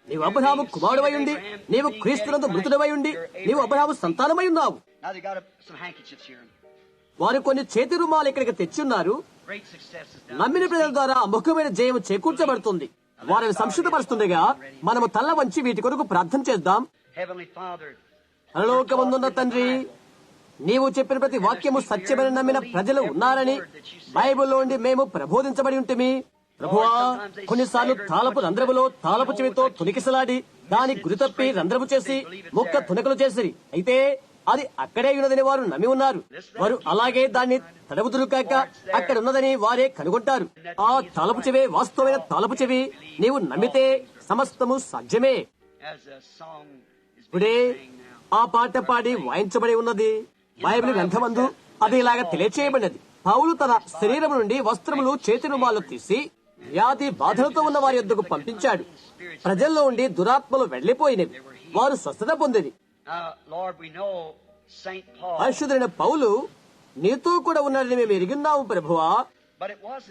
నీవు అబ్రహాము కుమారుడవై ఉండి, నీవు క్రీస్తునందు మృతుడవై ఉండి, నీవు అబ్రహాము సంతానమై ఉన్నావు. వారు కొన్ని చేతి రుమాలు ఇక్కడికి తెచ్చున్నారు. నమ్మిన ప్రజల ద్వారా ముఖ్యమైన జయం చేకూర్చబడుతుంది. వారిని సంక్షిప్తపరుస్తుండగా మనము తల్ల వంచి వీటి కొరకు ప్రార్థన చేద్దాం. పరలోకమందున్న తండ్రి, నీవు చెప్పిన ప్రతి వాక్యము సత్యమని నమ్మిన ప్రజలు ఉన్నారని బైబిల్లో ఉండి మేము ప్రబోధించబడి ఉంటిమి. ప్రభువా, కొన్నిసార్లు తాళపు రంధ్రములో తాళపు చెవితో తునికిసలాడి దాని గురితప్పి రంధ్రము చేసి ముక్క తునకలు చేసిరి. అయితే అది అక్కడే ఉన్నదని వారు నమ్మి ఉన్నారు. వారు అలాగే దాన్ని తడవుతురు కాక అక్కడ ఉన్నదని వారే కనుగొంటారు. ఆ తాళపు చెవే వాస్తవమైన తాళపు చెవి. నీవు నమ్మితే సమస్తము సాధ్యమే. ఇప్పుడే ఆ పాట పాడి వాయించబడి ఉన్నది. బైబిల్ గ్రంథమందు అది ఇలాగా తెలియచేయబడినది. పౌలు తన శరీరం నుండి వస్త్రములు చేతి రుమాలు తీసి వ్యాధి బాధలతో ఉన్న వారి యొద్దకు పంపించాడు. ప్రజల్లో ఉండి దురాత్మలు వెళ్లిపోయినవి. వారు స్వస్థత పొందేది. పరిశుద్ధుడైన పౌలు, నీతో కూడా ఉన్నాడని మేము ఎరిగిన్నాము ప్రభువా.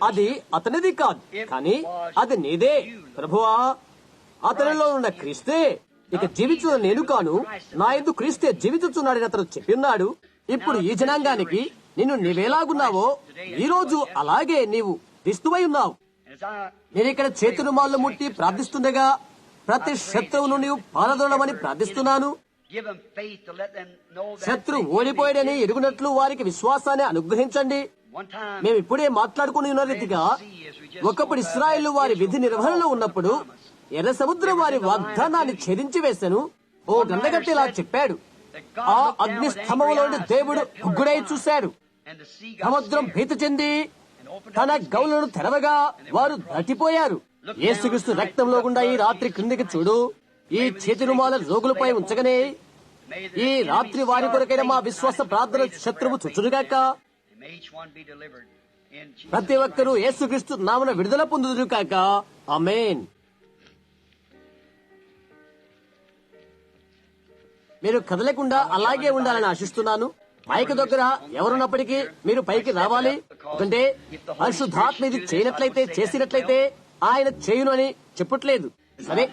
అది అతనిది కాదు, కానీ అది నీదే ప్రభువా. అతనిలో ఉన్న క్రీస్తే ఇక జీవించిన నేను కాను, నా యందు క్రీస్తే జీవించుచున్నాడని అతను చెప్పి ఉన్నాడు. ఇప్పుడు ఈ జనాంగానికి నిన్ను నీవేలాగున్నావో ఈ రోజు అలాగే నీవు క్రీస్తువై ఉన్నావు. నేను ఇక్కడ చేతి రుమాళ్ళు ముట్టి ప్రార్థిస్తుండగా ప్రతి శత్రువును నీవు పారదోడమని ప్రార్థిస్తున్నాను. శత్రు ఓడిపోయాడని ఎరుగునట్లు వారికి విశ్వాసాన్ని అనుగ్రహించండి. మేము ఇప్పుడే మాట్లాడుకుని ఉన్న రీతిగా ఒకప్పుడు ఇశ్రాయేలు వారి విధి నిర్వహణలో ఉన్నప్పుడు ఎర్ర సముద్రం వారి వాగ్దానాన్ని ఛేదించి వేశాను. ఓ గ్రంథకర్త ఇలా చెప్పాడు, ఆ అగ్ని స్తంభంలోని దేవుడు ఉగ్గుడై చూశాడు. సముద్రం భీతి చెంది తన గౌలను తెరవగా వారు దాటిపోయారు. యేసుక్రీస్తు రక్తంలో గుండా ఈ రాత్రి క్రిందికి చూడు. ఈ చేతి రుమాల రోగులపై ఉంచగానే ఈ రాత్రి వారి కొరకైన మా విశ్వాస ప్రార్థన శత్రువు చుచ్చునుగాక. ప్రతి ఒక్కరూ యేసుక్రీస్తు నామమున విడుదల పొందుదురు కాక. ఆమేన్. మీరు కదలకుండా అలాగే ఉండాలని ఆశిస్తున్నాను. మైక్ దగ్గర ఎవరున్నప్పటికీ మీరు పైకి రావాలి. ఎందుకంటే పరిశుద్ధాత్మ ఇది చేయనట్లయితే, చేసినట్లయితే ఆయన చేయును అని చెప్పట్లేదు. సరే,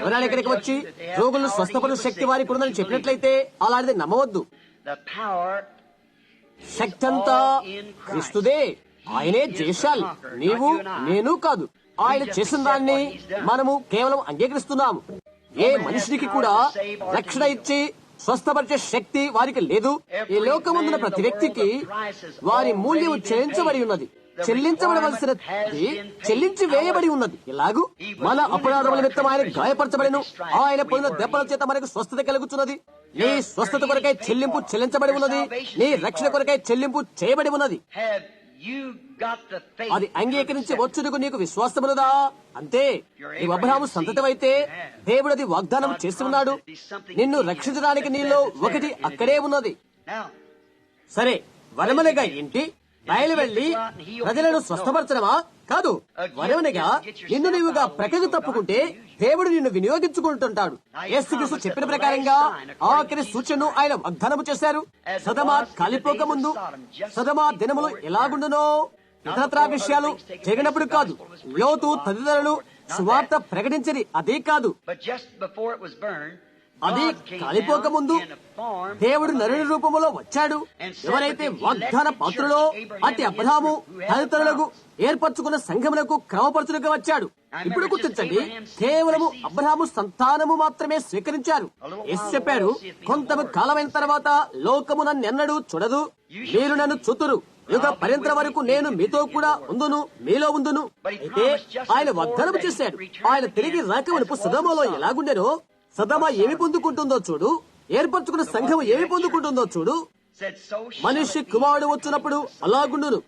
ఎవరైనా ఇక్కడికి వచ్చి రోగులను స్వస్థపడు శక్తి వారికి ఉందని చెప్పినట్లయితే అలాంటిది నమ్మవద్దు. శక్తి అంతా క్రీస్తుదే. ఆయనే చేశాలి, నీవు నేను కాదు. ఆయన చేసిన దాన్ని మనము కేవలం అంగీకరిస్తున్నాము. ఏ మనిషికి కూడా రక్షణ ఇచ్చి స్వస్థపరిచే శక్తి వారికి లేదు. ఈ లోకముందున్న ప్రతి వ్యక్తికి వారి మూల్యం చెల్లించబడి ఉన్నది. చెల్లించబడవలసినది చెల్లించి వేయబడి ఉన్నది. ఇలాగూ మన అపరాధముల నిమిత్తం ఆయన గాయపరచబడిను, ఆయన పొందిన దెబ్బల చేత మనకు స్వస్థత కలుగుతున్నది. నీ స్వస్థత కొరకై చెల్లింపు చెల్లించబడి ఉన్నది. నీ రక్షణ కొరకై చెల్లింపు చేయబడి ఉన్నది. అది అంగీకరించి వచ్చుటకు నీకు విశ్వాసమున్నదా? అంతే. నీవు అబ్రహాము సంతతివైతే దేవుడు అది వాగ్దానం చేసి ఉన్నాడు. నిన్ను రక్షించడానికి నీలో ఒకటి అక్కడే ఉన్నది. సరే, వరమనగా ఏంటి? బయలు వెళ్లి ప్రజలను స్వస్థపరచడమా? కాదు. వరమనగా నిన్ను నీవుగా ప్రకృతి తప్పుకుంటే దేవుడు నిన్ను వినియోగించుకుంటుంటాడు. యేసుక్రీస్తు చెప్పిన ప్రకారంగా ఆఖరి సూచనను ఆయన వాగ్దానము చేశారు. సదమా కాలిపోక ముందు సదమా దినములు ఎలాగుండునో ఇతరత్రా విషయాలు జరిగినప్పుడు కాదు. లోతు తదితరులు సువార్త ప్రకటించని అదే కాదు. అది కాలిపోక ముందు దేవుడు నరుని రూపములో వచ్చాడు. ఎవరైతే వాగ్దాన పాత్రలో అతి అబ్రహాము తదితరులకు ఏర్పరచుకున్న సంఘములకు క్రమపరచులుగా వచ్చాడు. ఇప్పుడు గుర్తించండి, కేవలము అబ్రహాము సంతానము మాత్రమే స్వీకరించారు. యేసు చెప్పాడు, కొంత కాలమైన తర్వాత లోకము నన్నెన్నడూ చూడదు, మీరు నన్ను చూతురు, యుగ పర్యంతరం వరకు నేను మీతో కూడా ఉందును, మీలో ఉందును. అయితే ఆయన వాగ్దానం చేశాడు, ఆయన తిరిగి రాకవనుపు సొదొమలో ఎలాగుండెనో సొదొమ ఏమి పొందుకుంటుందో చూడు, ఏర్పరచుకున్న సంఘం ఏమి పొందుకుంటుందో చూడు, మనిషి కుమారుడు వచ్చినప్పుడు అలాగుండును.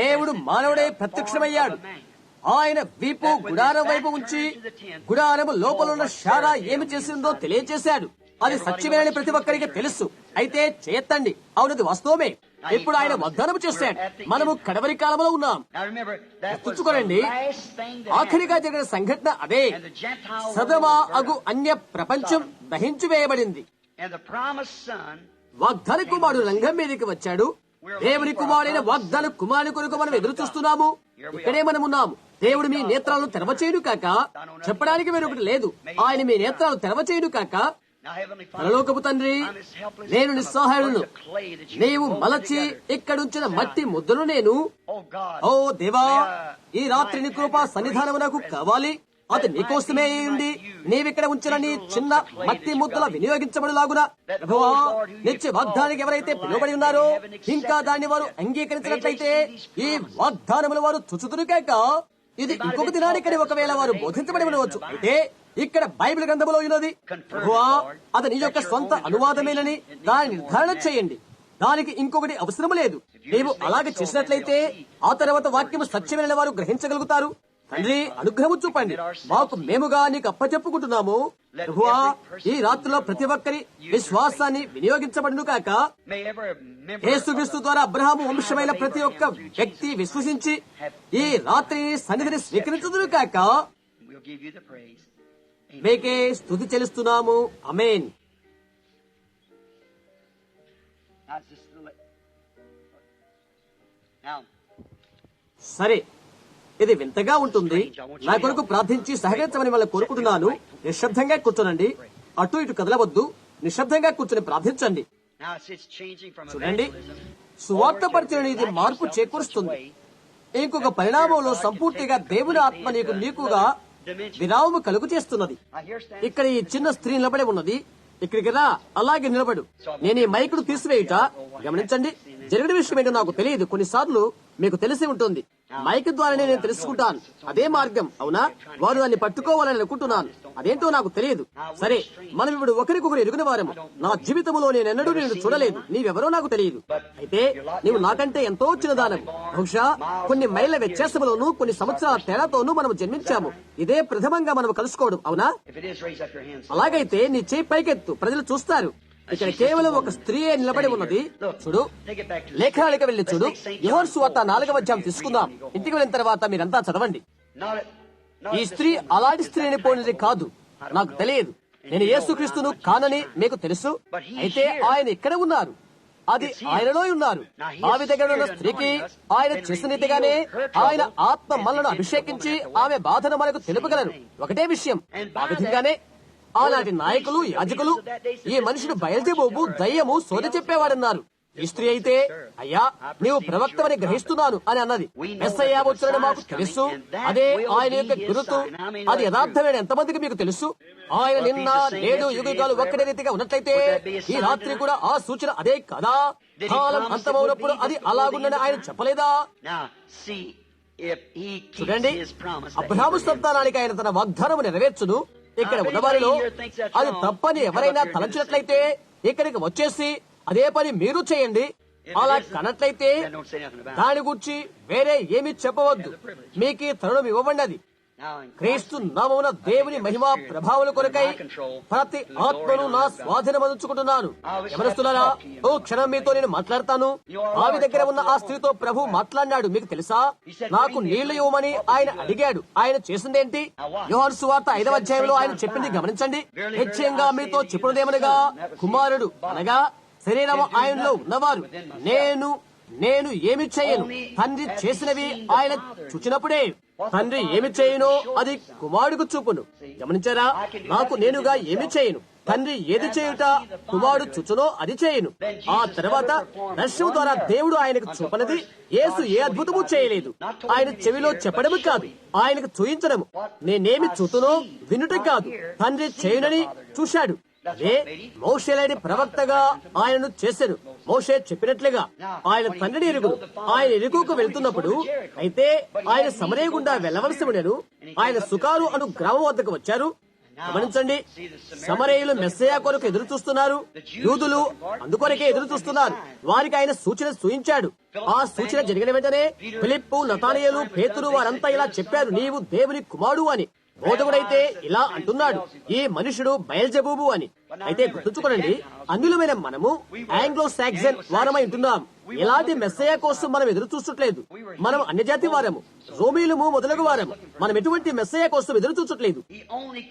దేవుడు మానవుడే ప్రత్యక్షమయ్యాడు. ఆయన వీపు గుడారం వైపు ఉంచి గుడారము లోపల శారా ఏమి చేసిందో తెలియజేశాడు. అది సత్యమేనని ప్రతి ఒక్కరికి తెలుసు. అయితే చేయత్తండి, అవునది వాస్తవమే. ఇప్పుడు ఆయన వాగ్దానం చేశాడు. మనము కడవరి కాలంలో ఉన్నాం. గుర్తుంచుకోనండి, ఆఖరిగా జరిగిన సంఘటన అదే. సదొమ అగు అన్య ప్రపంచం దహించి వేయబడింది. వాగ్దాన కుమారుడు రంగం మీదకి వచ్చాడు. దేవుని కుమారుడైన వాగ్దాన కుమారుని కొరకు మనం ఎదురు చూస్తున్నాము. ఇక్కడే మనం ఉన్నాము. దేవుడు మీ నేత్రాలను తెరవచేయును కాక. చెప్పడానికి వేరొకటి లేదు. ఆయన మీ నేత్రాలు తెరవచేయును కాక. పరలోకపు తండ్రి, నేను నిస్సహాయుడును, నీవు మలచి ఇక్కడుంచిన మట్టి ముద్దను నేను. ఓ దేవా, ఈ రాత్రి నీ కృపా సన్నిధానం నాకు కావాలి. అది నీకోసమే అయింది. నీవిక్కడ ఉంచిన నీ చిన్న మట్టి ముద్దల వినియోగించబడులాగునా ప్రభువా, నిత్య వాగ్దానికి ఎవరైతే పిలువబడి ఉన్నారో ఇంకా దాన్ని వారు అంగీకరించినట్లయితే ఈ వాగ్దానములు వారు చుచుతురు కాక. ఇది ఇంకొక దినానికని ఒకవేళ వారు బోధించబడి ఉండవచ్చు. అయితే ఇక్కడ బైబిల్ గ్రంథములో ఉన్నది, ప్రభువా అది నీ యొక్క సొంత అనువాదమేనని దాన్ని నిర్ధారణ చేయండి. దానికి ఇంకొకటి అవసరం లేదు. నీవు అలాగే చేసినట్లయితే ఆ తర్వాత వాక్యము సత్యమైన వారు గ్రహించగలుగుతారు. తండ్రి, అనుగ్రహము చూపండి. మాకు మేముగా నీకు అప్పచెప్పుకుంటున్నాము. ప్రభువా, ఈ రాత్రిలో ప్రతి ఒక్కరి విశ్వాసాన్ని వినియోగించబడును కాక. యేసుక్రీస్తు ద్వారా అబ్రహాము వంశమైన ప్రతి ఒక్క వ్యక్తి విశ్వసించి ఈ రాత్రి సన్నిధిని స్వీకరించుదురు కాక. మీకే స్తుతి చెల్లిస్తున్నాము. ఆమేన్. సరే, ఇది వింతగా ఉంటుంది. నా కొరకు ప్రార్థించి సహకరించమని వాళ్ళని కోరుకుంటున్నాను. నిశ్శబ్దంగా కూర్చోనండి, అటు ఇటు కదలవద్దు. నిశ్శబ్దంగా కూర్చొని ప్రార్థించండి. చూడండి, సువార్త పరిచయం ఇది మార్పు చేకూరుస్తుంది. ఇంకొక పరిణామంలో సంపూర్తిగా దేవుని ఆత్మ నీకుగా విరామము కలుగు చేస్తున్నది. ఇక్కడ ఈ చిన్న స్త్రీ నిలబడి ఉన్నది. ఇక్కడికి రా, అలాగే నిలబడు. నేను ఈ మైకును తీసివేయుట గమనించండి. జరిగిన విషయం ఏంటో నాకు తెలియదు. కొన్నిసార్లు మీకు తెలిసి ఉంటుంది. మైక్ ద్వారానే నేను తెలుసుకుంటాను. అదే మార్గం, అవునా? వారు దాన్ని పట్టుకోవాలని అనుకుంటున్నాను. అదేంటో నాకు తెలియదు. సరే, మనం ఇప్పుడు ఒకరికొకరు ఎరుగున వారము. నా జీవితంలో నేనెన్నడూ నేను చూడలేదు. నీవెవరో నాకు తెలియదు. అయితే నీవు నాకంటే ఎంతో చిన్నదానవు. బహుశా కొన్ని మైళ్ళ వ్యత్యాసంలోనూ కొన్ని సంవత్సరాల తేడాతోనూ మనం జన్మించాము. ఇదే ప్రథమంగా మనం కలుసుకోవడం, అవునా? అలాగైతే నీ చేయి పైకెత్తు, ప్రజలు చూస్తారు. ఇక్కడ కేవలం ఒక స్త్రీయే నిలబడి ఉన్నది. చూడు, లేఖనాలకు వెళ్లి చూడు. యోహాను సువార్త 4వ అధ్యాయం తీసుకుందాం. ఇంటికి వెళ్ళిన తర్వాత మీరంతా చదవండి. ఈ స్త్రీ అలాంటి స్త్రీని పోయినది కాదు. నాకు తెలియదు. నేను యేసుక్రీస్తును కానని మీకు తెలుసు. అయితే ఆయన ఇక్కడ ఉన్నారు. అది ఆయనలో ఉన్నారు. ఆమె దగ్గర ఉన్న స్త్రీకి ఆయన చేసిన రీతిగానే ఆయన ఆత్మ మనలను అభిషేకించి ఆమె బాధను మనకు తెలుపగలరు. ఒకటే విషయం. ఆ విధంగానే ఆనాటి నాయకులు, యాజకులు ఈ మనుషుడు బయల్జెబూబు, దయ్యము, సోదె చెప్పేవాడన్నారు. ఈ స్త్రీ అయితే, అయ్యా నీవు ప్రవక్తవని గ్రహిస్తున్నాను అని అన్నది. మెస్సయ్య వచ్చాడని మాకు తెలుసు. అదే ఆయన యొక్క గురుతు. అది యథార్థమైన ఎంతమందికి మీకు తెలుసు? ఆయన నిన్న నేడు యుగాలు ఒక్కడే రీతిగా ఉన్నట్లయితే ఈ రాత్రి కూడా ఆ సూచన అదే కదా? కాలం అంతమవునప్పుడు అది అలాగుండని ఆయన చెప్పలేదా? చూడండి, అబ్రహాము సంతానానికి ఆయన తన వాగ్దానము నెరవేర్చును. ఇక్కడ ఉన్నవారిలో అది తప్పని ఎవరైనా తలంచినట్లయితే ఇక్కడికి వచ్చేసి అదే పని మీరు చేయండి. అలా కనట్లయితే దాని గురించి వేరే ఏమీ చెప్పవద్దు. మీకు తరుణం ఇవ్వబడి అది క్రీస్తు నామమున దేవుని మహిమా ప్రభావాల కొరకై ప్రతి ఆత్మను నా స్వాధీనం అందించుకుంటున్నాను. ఎవరిస్తున్నారా? ఓ క్షణం మీతో నేను మాట్లాడతాను. ఆమె దగ్గర ఉన్న ఆ స్త్రీతో ప్రభు మాట్లాడినాడు. మీకు తెలుసా? నాకు నీళ్లు ఇవ్వమని ఆయన అడిగాడు. ఆయన చేసిందేంటి? యోహాను సువార్త 5వ అధ్యాయంలో ఆయన చెప్పింది గమనించండి. నిశ్చయంగా మీతో చెప్పుడుదేమనగా, కుమారుడు అనగా శరీరము ఆయనలో ఉన్నవారు నేను నేను ఏమి చేయను, తండ్రి చేసినవి ఆయన చూచినప్పుడే. తండ్రి ఏమి చేయను అది కుమారుడికి చూపును. గమనించారా? నాకు నేనుగా ఏమి చేయను, తండ్రి ఏది చేయుట కుమారుడు చూచునో అది చేయను. ఆ తర్వాత దర్శనం ద్వారా దేవుడు ఆయనకు చూపనది యేసు ఏ అద్భుతము చేయలేదు. ఆయన చెవిలో చెప్పడము కాదు, ఆయనకు చూయించడము. నేనేమి చూతునో వినుట కాదు, తండ్రి చేయునని చూశాడు. అదే మోషేలేని ప్రవక్తగా ఆయనను చేశాడు. మోషే చెప్పినట్లుగా ఆయన తండ్రిని ఎరుగు, ఆయన ఎరుకుకు వెళ్తున్నప్పుడు అయితే ఆయన సమరయ గుండా వెళ్లవలసి ఉండెను. ఆయన సుకారు అను గ్రామం వద్దకు వచ్చారు. గమనించండి, సమరయులు మెస్సయా కొరకు ఎదురు చూస్తున్నారు, యూదులు అందుకొరకే ఎదురు చూస్తున్నారు. వారికి ఆయన సూచన చూయించాడు. ఆ సూచన జరిగిన వెంటనే ఫిలిప్పు, నతానియేలు, పేతురు వారంతా ఇలా చెప్పారు, నీవు దేవుని కుమారుడు అని. బోధకుడైతే ఇలా అంటున్నాడు, ఈ మనుషుడు బయల్జెబూబు అని. అయితే గుర్తుంచుకోనండి, అన్యులమైన మనము ఆంగ్లో సాక్సన్ వారమై ఉంటున్నాం. ఎలాంటి మెస్సయా కోసం మనం ఎదురు చూస్తట్లేదు. మనం అన్యజాతి వారము, రోమీలము మొదలగు వారము. మనం ఎటువంటి మెస్సయా కోసం ఎదురు చూచట్లేదు.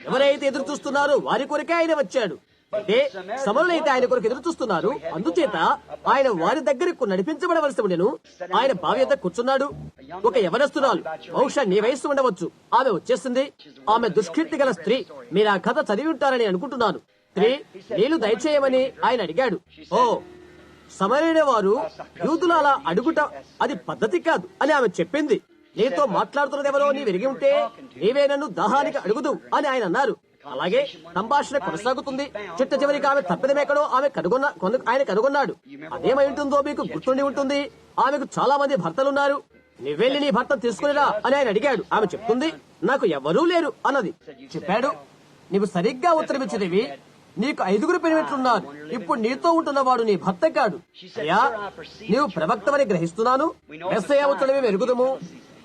ఎవరైతే ఎదురు చూస్తున్నారో వారి కొరకే ఆయన వచ్చాడు. అయితే సమరులైతే ఆయన కొరకు ఎదురు చూస్తున్నారు. అందుచేత ఆయన వారి దగ్గరకు నడిపించబడవలసి ఉండెను. ఆయన బావ్యత కూర్చున్నాడు. ఒక యవనస్తురాలు, బహుశా నీ వయస్సు ఉండవచ్చు, ఆమె వచ్చేసింది. ఆమె దుష్కీర్తి గల స్త్రీ. మీరు ఆ కథ చదివి ఉంటారని అనుకుంటున్నాను. స్త్రీ, నీళ్లు దయచేయమని ఆయన అడిగాడు. ఓ, సమరయుల వారు యూదులు అలా అడుగుట అది పద్ధతి కాదు అని ఆమె చెప్పింది. నీతో మాట్లాడుతున్నది ఎవరో నీ విరిగి ఉంటే నీవే నన్ను దాహానికి అడుగుదు అని ఆయన అన్నారు. అలాగే సంభాషణ కొనసాగుతుంది. చిట్ట చివరికి ఆమె తప్పిదమెక్కడో ఆయన కనుగొన్నాడు. అదేమై ఉంటుందో మీకు గుర్తుండి ఉంటుంది. ఆమెకు చాలా మంది భర్తలున్నారు. నువ్వెళ్ళి నీ భర్త తీసుకునిరా అని ఆయన అడిగాడు. ఆమె చెప్తుంది, నాకు ఎవరూ లేరు అన్నది. చెప్పాడు, నీవు సరిగ్గా ఉత్తరమిచ్చినవి, నీకు 5 పెనిమిట్లున్నారు. ఇప్పుడు నీతో ఉంటున్నవాడు నీ భర్త కాడు. అయ్యా, నీవు ప్రవక్తమని గ్రహిస్తున్నాను. మెస్సయ్య వచ్చడమే వెరుగుదము.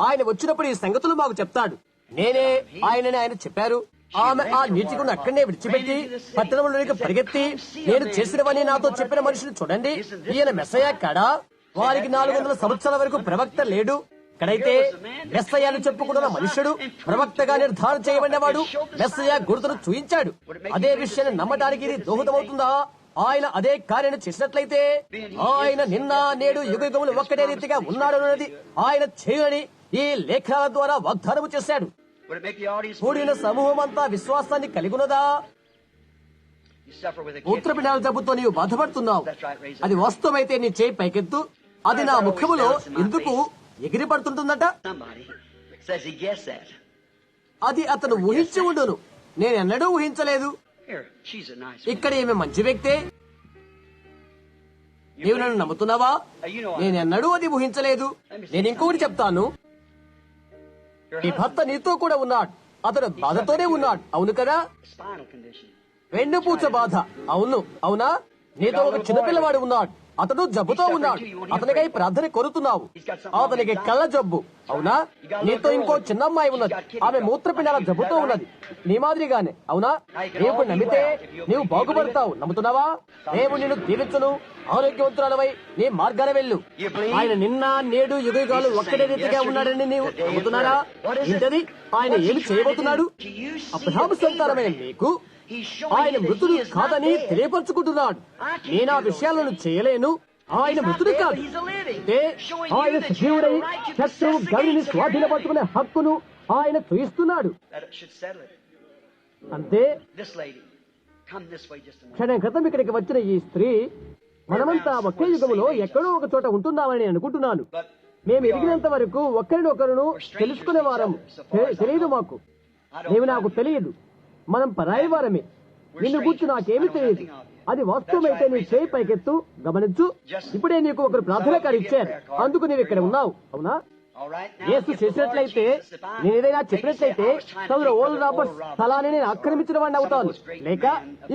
ఆయన వచ్చినప్పుడు ఈ సంగతులు మాకు చెప్తాడు. నేనే ఆయనని ఆయన చెప్పారు. ఆమె ఆ నీటికున్న అక్కడనే విడిచిపెట్టి పట్టణంలోనికి పరిగెత్తి, నేను చేసినవని నాతో చెప్పిన మనిషిని చూడండి, ఈయన మెస్సయ్య కాడా? వారికి 400 సంవత్సరాల వరకు ప్రవక్త లేడు. ఇక్కడైతే మెస్సయ్యను చెప్పుకుంటున్న మనుష్యుడు ప్రవక్తగా నిర్ధారణ చేయబడినవాడు మెస్సయ్య గుర్తును చూయించాడు. అదే విషయాన్ని నమ్మడానికి ఇది దోహదమవుతుందా? ఆయన అదే కార్యాన్ని చేసినట్లయితే ఆయన నిన్న నేడు యుగయుగములు ఒక్కటే రీతిగా ఉన్నాడన్నది ఆయన చేయని ఈ లేఖనాల ద్వారా వాగ్దానము చేశాడు. కూడిన సమూహం అంతా విశ్వాసాన్ని కలిగి ఉన్నదా? మూత్రపిండాల జబ్బుతో నీవు బాధపడుతున్నావు. అది వాస్తవమైతే నీ చేయి పైకెత్తు. అది నా ముఖములో ఎందుకు ఎగిరిపడుతుంటుందట? అది అతను ఊహించి ఉండును. నేనెన్నడూ ఊహించలేదు. ఇక్కడ ఏమి మంచి వ్యక్తే. నీవు నన్ను నమ్ముతున్నావా? నేనెన్నడూ అది ఊహించలేదు. నేను ఇంకొకటి చెప్తాను. నీ భర్త నీతో కూడా ఉన్నాడు. అతడు బాధతోనే ఉన్నాడు. అవును కదా? వెన్నుపూచ బాధ. అవును, అవునా? నీతో ఒక చిన్నపిల్లవాడు ఉన్నాడు. అతడు జబ్బుతో ఉన్నాడు. అతనికై ప్రార్థన కోరుతున్నావు. అతనికి కళ్ళ జబ్బు. అవునా? నీతో ఇంకో చిన్న అమ్మాయి ఉన్నది. ఆమె మూత్రపిండాల జబ్బుతో ఉన్నది. నీ మాదిరిగానే. అవునా? నీవు నమ్మితే నీవు బాగుపడతావు. నమ్ముతున్నావా? దేవుడు నిన్ను దీవించును. ఆరోగ్యవంతురాలవై నీ మార్గాన వెళ్ళు. ఆయన నిన్న నేడు యుగయుగాలు ఒక్కడే రీతిగా ఉన్నాడని నీవు నమ్ముతున్నారా? ఇంటది ఆయన ఏమి చేయబోతున్నాడు? అబ్రహాము సంతానమైన నీకు ఆయన మృతుడు కాదని తెలియపరుచుకుంటున్నాడు. నేను ఆ విషయాలను చేయలేను. ఆయన మృతుడు కాదు. ఆయన సజీవుడై శత్రువు గవిని స్వాధీనపరుచుకునే హక్కును ఆయన చూయిస్తున్నాడు. అంతే. క్షణం క్రితం ఇక్కడికి వచ్చిన ఈ స్త్రీ, మనమంతా ఒకే యుగములో ఎక్కడో ఒక చోట ఉంటున్నామని అనుకుంటున్నాను. మేము ఎదిగినంత వరకు ఒకరినొకరును తెలుసుకునే వారం తెలియదు. మాకు నీవు నాకు తెలియదు. మనం పరాయి వారమే. నిన్ను గుర్తు నాకేమీ తెలియదు. అది వాస్తవమైతే నీ చేయి పైకెత్తు. గమనించు, ఇప్పుడే నీకు ఒకరు ప్రార్థనకారు ఇచ్చారు. అందుకు నీవు ఇక్కడ ఉన్నావు. అవునా? యేసు చేసినట్లయితే, నేను ఏదైనా చెప్పినట్లయితే సోదరు ఓల్ రాబర్ట్స్ స్థలాన్ని నేను ఆక్రమించిన వాడిని అవుతాను, లేక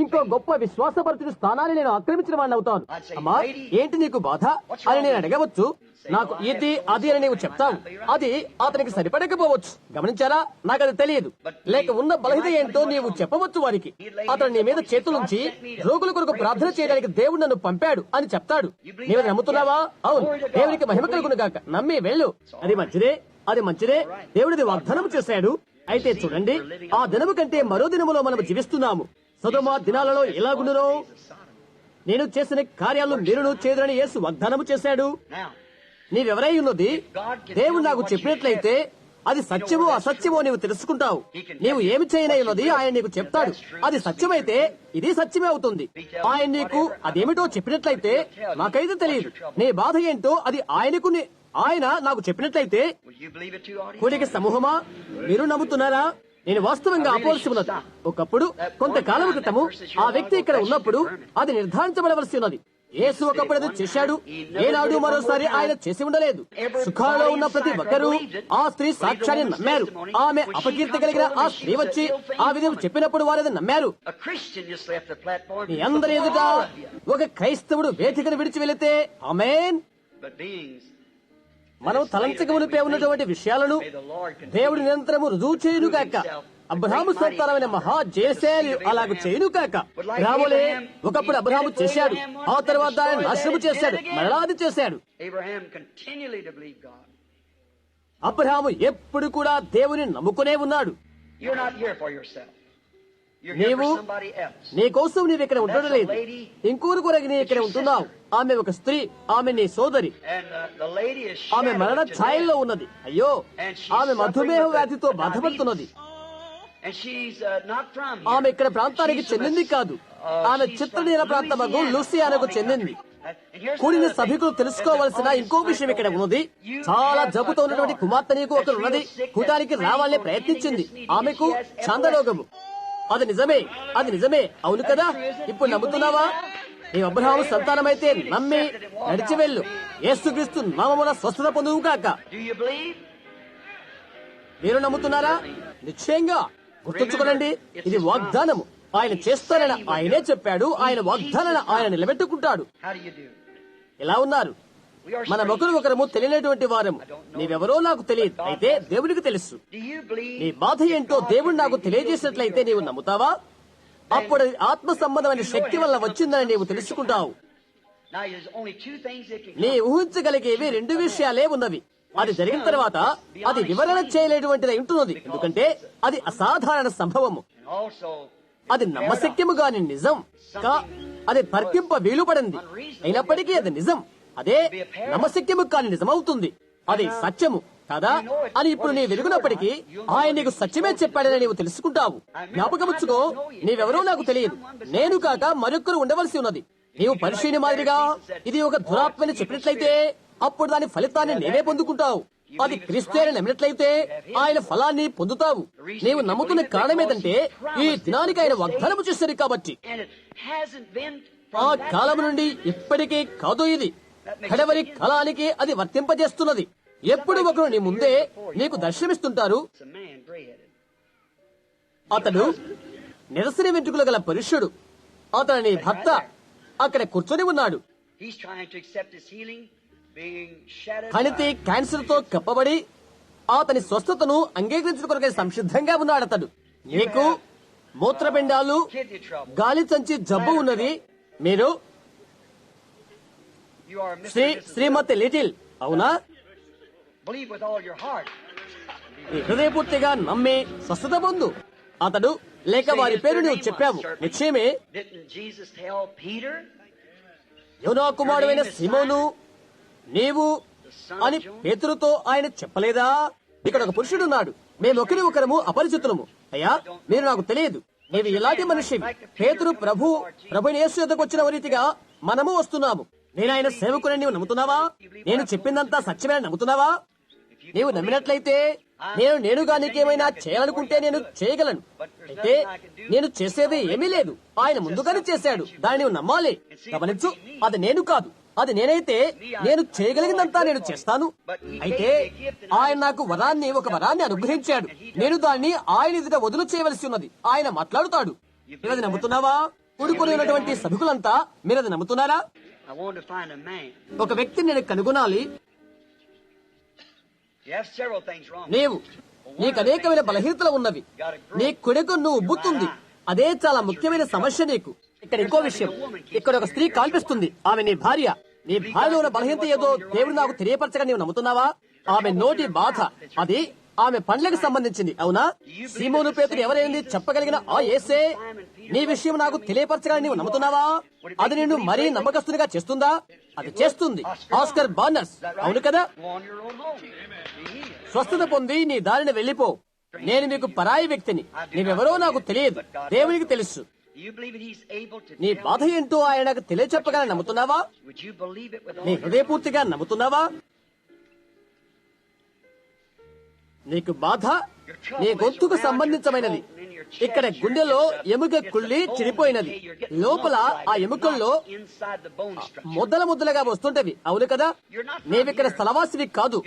ఇంకో గొప్ప విశ్వాసపరిచిన స్థానాన్ని నేను ఆక్రమించిన వాడిని అవుతాను. అమ్మా, ఏంటి నీకు బాధ అని నేను అడగవచ్చు. నాకు ఇది అది అని నీవు చెప్తావు. అది అతనికి సరిపడకపోవచ్చు. గమనించారా? నాకు అది తెలియదు. లేక ఉన్న బలహీనత ఏంటో నీవు చెప్పవచ్చు వారికి. అతను నీ మీద చేతులుంచి రోగుల కొరకు ప్రార్థన చేయడానికి దేవుడు నన్ను పంపాడు అని చెప్తాడు. నీవు నమ్ముతున్నావా? అవును. దేవునికి మహిమ కలుగును గాక. నమ్మి వెళ్ళు. అది మంచిదే. అది మంచిదే. దేవుడిది వాగ్దానం చేశాడు. అయితే చూడండి, ఆ దినము కంటే మరో దినములో మనం జీవిస్తున్నాము. సొదొమ దినాలలో ఎలాగుండునో నేను చేసిన కార్యాలు మీరును చేదురని యేసు వాగ్దానము చేశాడు. నీవెవరై ఉన్నది దేవుడు నాకు చెప్పినట్లయితే అది సత్యమో అసత్యమో నీవు తెలుసుకుంటావు. నీవు ఏమి చేయనై ఉన్నది ఆయన నీకు చెప్తాడు. అది సత్యమైతే ఇది సత్యమే అవుతుంది. ఆయన నీకు అదేమిటో చెప్పినట్లయితే నాకైతే తెలియదు. నీ బాధ ఏంటో అది ఆయన నాకు చెప్పినట్లయితే కూడికి సమూహమా మీరు నమ్ముతున్నారా? నేను వాస్తవంగా ఆపోవలసి ఉన్నది. ఒకప్పుడు కొంతకాలం క్రితము ఆ వ్యక్తి ఇక్కడ ఉన్నప్పుడు అది నిర్ధారించబడవలసి ఉన్నది. యేసు ఒకప్పుడు అది చేశాడు, ఏనాడు మరోసారి ఆయన చేసి ఉండలేదు. సుఖాలలో ఉన్న ప్రతి ఒక్కరూ ఆ స్త్రీ సాక్ష్యాన్ని నమ్మారు. ఆమె అపకీర్తి కలిగిన ఆ స్త్రీ వచ్చి ఆ విధం చెప్పినప్పుడు వారు అది నమ్మారు. మీ అందరి ఎదుట ఒక క్రైస్తవుడు వేదికను విడిచి వెళితే ఆమేన్. మనం తలంచకమునిపై ఉన్నటువంటి విషయాలను దేవుడు నిరంతరము రుజువు చేయును కాక. అబ్రహాము సంతానమైన మహా జేసేలు అలాగ చేయును కాక. రాములే ఒకప్పుడు అబ్రహాము చేశాడు, ఆ తర్వాత ఆయన నాశనము చేశాడు, మరలాది చేశాడు. అబ్రహాము ఎప్పుడు కూడా దేవుని నమ్ముకునే ఉన్నాడు. నీవు నీ కోసం నీవు ఇక్కడ ఉండడం లేదు, ఇంకొకరి కొరకు నీ ఇక్కడ ఉంటున్నావు. ఆమె ఒక స్త్రీ, ఆమె నీ సోదరి. ఆమె మరణ ఛాయల్లో ఉన్నది. అయ్యో, ఆమె మధుమేహ వ్యాధితో బాధపడుతున్నది. ఆమె ఇక్కడ ప్రాంతానికి చెందింది కాదు. ఆమె చిత్రనీల ప్రాంతమగు లూసియానాకు చెందింది. కూడిన సభికులు తెలుసుకోవాల్సిన ఇంకో విషయం ఇక్కడ ఉన్నది. చాలా జబ్బుతో ఉన్నటువంటి కుమార్తె నీకు ఒకరు ఉన్నది. కూటానికి రావాలని ప్రయత్నించింది. ఆమెకు చందరోగము. అది నిజమే, అది నిజమే. అవును కదా? ఇప్పుడు నమ్ముతున్నావా? నీ అబ్రహాము సంతానమైతే నమ్మి నడిచి వెళ్ళు. యేసుక్రీస్తు నామమున స్వస్థత పొందువు కాక. మీరు నమ్ముతున్నారా? నిశ్చయంగా గుర్తుంచుకోనండి, ఇది వాగ్దానము. ఆయన చేస్తానని ఆయనే చెప్పాడు. ఆయన వాగ్దానాన్ని ఆయన నిలబెట్టుకుంటాడు. ఎలా ఉన్నారు? మన ఒకరము తెలియనటువంటి వారము. నీవెవరో నాకు తెలియదు, అయితే దేవుడికి తెలుసు. నీ బాధ ఏంటో దేవుడు నాకు తెలియజేసినట్లయితే నీవు నమ్ముతావా? అప్పుడు ఆత్మ సంబంధమైన శక్తి వల్ల వచ్చిందని నీవు తెలుసుకుంటావు. నీ ఊహించగలిగేవి రెండు విషయాలే ఉన్నవి. అది జరిగిన తర్వాత అది వివరణ చేయలేటువంటిది ఉంటున్నది. ఎందుకంటే అది అసాధారణ సంభవము. అది నమ్మశక్యము గాని నిజం. అది తర్కింప వీలుపడింది అయినప్పటికీ అది నిజం. అదే నమ్మశక్యము కాని నిజమవుతుంది. అది సత్యము కదా అని ఇప్పుడు నీ వెలుగునప్పటికీ ఆయన నీకు సత్యమే చెప్పాడని నీవు తెలుసుకుంటావు. జ్ఞాపకముచ్చుకో, నీవెవరో నాకు తెలియదు, నేను కాక మరొకరు ఉండవలసి ఉన్నది. నీవు పరిశీలి మాదిరిగా ఇది ఒక దురాత్మని చెప్పినట్లయితే అప్పుడు దాని ఫలితాన్ని నేనే పొందుకుంటావు. అది క్రీస్తుని నమ్మినట్లయితే ఆయన ఫలాన్ని పొందుతావు. నీవు నమ్ముతున్న కారణం ఏదంటే ఈ దినానికి ఆయన వాగ్దానము చేశారు కాబట్టి. ఆ కాలం నుండి ఇప్పటికీ కాదు, ఇది కడవరి కాలానికి అది వర్తింపజేస్తున్నది. ఎప్పుడు ఒకరు నీ ముందే నీకు దర్శనమిస్తుంటారు. అతడు నిరసన వెంట్రుకలు గల పురుషుడు, అతడు నీ భర్త అక్కడ కూర్చొని ఉన్నాడు. కణితి క్యాన్సర్ తో కప్పబడి అతని స్వస్థతను అంగీకరించుకొనకై సంసిద్ధంగా ఉన్నాడు. అతడు నీకు మూత్రపిండాలు, గాలి సంచి జబ్బు ఉన్నది. మీరు శ్రీమతి లిటిల్, అవునా? హృదయపూర్తిగా నమ్మి స్వస్థత పొందు. అతడు లేక వారి పేరు నువ్వు చెప్పావు. నిశ్చయమే. యోనా కుమారుడైన సీమోను, నీవు అని పేతురుతో ఆయన చెప్పలేదా? ఇక్కడ ఒక పురుషుడున్నాడు, మేము ఒకరము అపరిచితులము. అయ్యా, మీరు నాకు తెలియదు, నీవు ఇలాంటి మనిషి. పేతురు ప్రభు యేసు యొద్దకు వచ్చిన రీతిగా మనము వస్తున్నాము. నేను ఆయన సేవకుని నీవు నమ్ముతున్నావా? నేను చెప్పిందంతా సత్యమే నమ్ముతున్నావా? నీవు నమ్మినట్లయితే నేనుగా నీకేమైనా చేయాలనుకుంటే నేను చేయగలను. అయితే నేను చేసేది ఏమీ లేదు, ఆయన ముందుగానే చేశాడు. దాన్ని నువ్వు నమ్మాలి. గమనించు, అది నేను కాదు, అది నేనైతే నేను చేయగలిగినంతా నేను చేస్తాను. అయితే ఆయన నాకు ఒక వరాన్ని అనుగ్రహించాడు. నేను దాన్ని ఆయన ఎదుట వదులు చేయవలసి ఉన్నది. ఆయన మాట్లాడుతాడు. మీరు అది నమ్ముతున్నావా? కూడుకొని ఉన్నటువంటి సభకులంతా మీరు అది నమ్ముతున్నారా? ఒక వ్యక్తిని నేను కనుగొనాలి. నీకు అనేకమైన బలహీనతలు ఉన్నవి. నీ కొడుకు నువ్వు ఉబ్బుతుంది. అదే చాలా ముఖ్యమైన సమస్య నీకు. ఇక్కడ ఇంకో విషయం, ఇక్కడ ఒక స్త్రీ కాల్పిస్తుంది. ఆమె నీ భార్య. నీ భార్యలో ఉన్న బలహీనత ఏదో దేవుడు నాకు తెలియపరచగా నీవు నమ్ముతున్నావా? ఆమె నోటి బాధ, అది ఆమె పండ్లకు సంబంధించింది. అవునా? సీమోను పేతురు ఎవరైంది చెప్పగలిగిన ఆ యేసే నీ విషయం నాకు తెలియపరచగా నీవు నమ్ముతున్నావా? అది నిన్ను మరీ నమ్మకస్తునిగా చేస్తుందా? అది చేస్తుంది. ఆస్కర్ బార్నర్స్, అవును కదా? స్వస్థత పొంది నీ దారిని వెళ్లిపో. నేను మీకు పరాయి వ్యక్తిని, నీవెవరో నాకు తెలియదు, దేవునికి తెలుసు. నీ బాధ ఏంటో ఆయన నాకు తెలియచెప్పగా నమ్ముతున్నావా? నీ హృదయపూర్తిగా నమ్ముతున్నావా? నీకు బాధ నీ గొంతుకు సంబంధించమైనది. ఇక్కడ గుండెలో ఎముక కుళ్ళి చిరిపోయినది. లోపల ఆ ఎముకల్లో ముద్దలుగా వస్తుంటవి, అవును కదా? నీవిక్కడ స్థలవాసివి కాదు.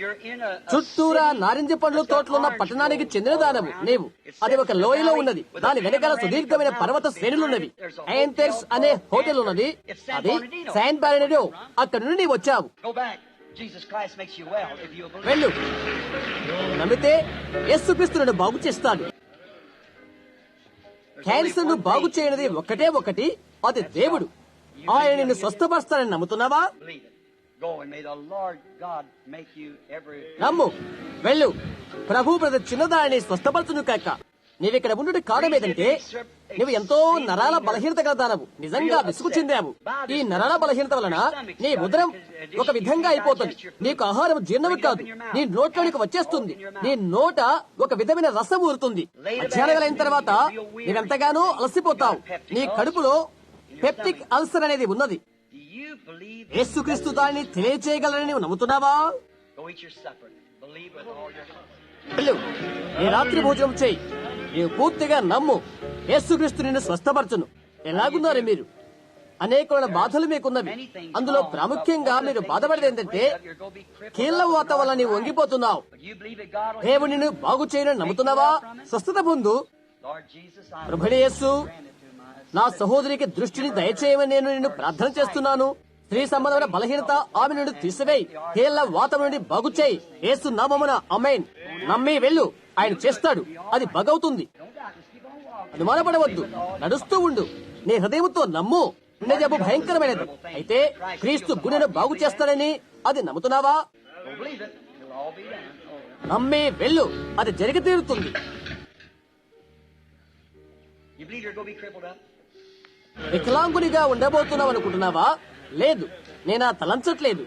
చుట్టూరా నారింజ పండ్ల తోటలున్న పట్టణానికి చెందిన దానము నీవు. అది ఒక లోయలో ఉన్నది. దాని వెనకాల సుదీర్ఘమైన పర్వత శ్రేణులున్నవి. యాంథెర్స్ అనే హోటల్ ఉన్నది. అది శాన్ బారినో. అక్కడి నుండి నీవు వచ్చావు. వెళ్ళు. నమ్మితే యేసుక్రీస్తును బాగు చేస్తాడు. క్యాన్సర్ ను బాగు చేయనిది ఒకటే ఒకటి, అది దేవుడు. ఆయన నిన్ను స్వస్థపరుస్తానని నమ్ముతున్నావా? నమ్ము. వెళ్ళు. ప్రభు ప్రతి చిన్నదాన్ని స్వస్థపరచును కాక. నీవిక్కడ ఉండే కారణం ఏదంటే నువ్వు ఎంతో నరాల బలహీనత కలదానవు. నిజంగా విసుగు చెందావు. ఈ నరాల బలహీనత వలన నీ ఉదరం ఒక విధంగా అయిపోతుంది. నీకు ఆహారం జీర్ణం కాదు. నీ నోట్లోనికి వచ్చేస్తుంది. నీ నోట ఒక విధమైన రసం ఊరుతుంది. మధ్యాహ్నం తర్వాత నీవెంతగానో అలసిపోతావు. నీ కడుపులో పెప్టిక్ అల్సర్ అనేది ఉన్నది. యేసుక్రీస్తు దాన్ని తెలియచేయగలరని నువ్వు నమ్ముతున్నావా? వెళ్ళు. ఈ రాత్రి భోజనం చేయి. నీవు పూర్తిగా నమ్ము. యేసుక్రీస్తు నిన్ను స్వస్థపరచును. ఎలాగున్నారు మీరు? అనేకమైన బాధలు మీకున్నవి. అందులో ప్రాముఖ్యంగా మీరు బాధపడేది ఏంటంటే కీళ్ల వాత వల్ల నీవు వంగిపోతున్నావు. దేవుడు నిన్ను బాగు చేయనని నమ్ముతున్నావా? స్వస్థత పొందు. ప్రభువైన యేసు, నా సహోదరికి దృష్టిని దయచేయమని నేను నిన్ను ప్రార్థన చేస్తున్నాను. స్త్రీ సంబంధమైన బలహీనత ఆమె నుండి తీసివేయి. కీళ్ల వాతం నుండి బాగు చేయి. యేసు నామమున ఆమేన్. నమ్మి వెళ్ళు. ఆయన చేస్తాడు. అది బాగవుతుంది. అనుమానపడవద్దు. నడుస్తూ ఉండు. నీ హృదయంతో నమ్ము. గుండె జబ్బు భయంకరమైనది. అయితే క్రీస్తు గుండెను బాగు చేస్తాడని అది నమ్ముతున్నావా? నమ్మి వెళ్ళు. అది జరిగి తీరుతుంది. వికలాంగునిగా ఉండబోతున్నావు అనుకుంటున్నావా? లేదు, నేనా తలంచట్లేదు.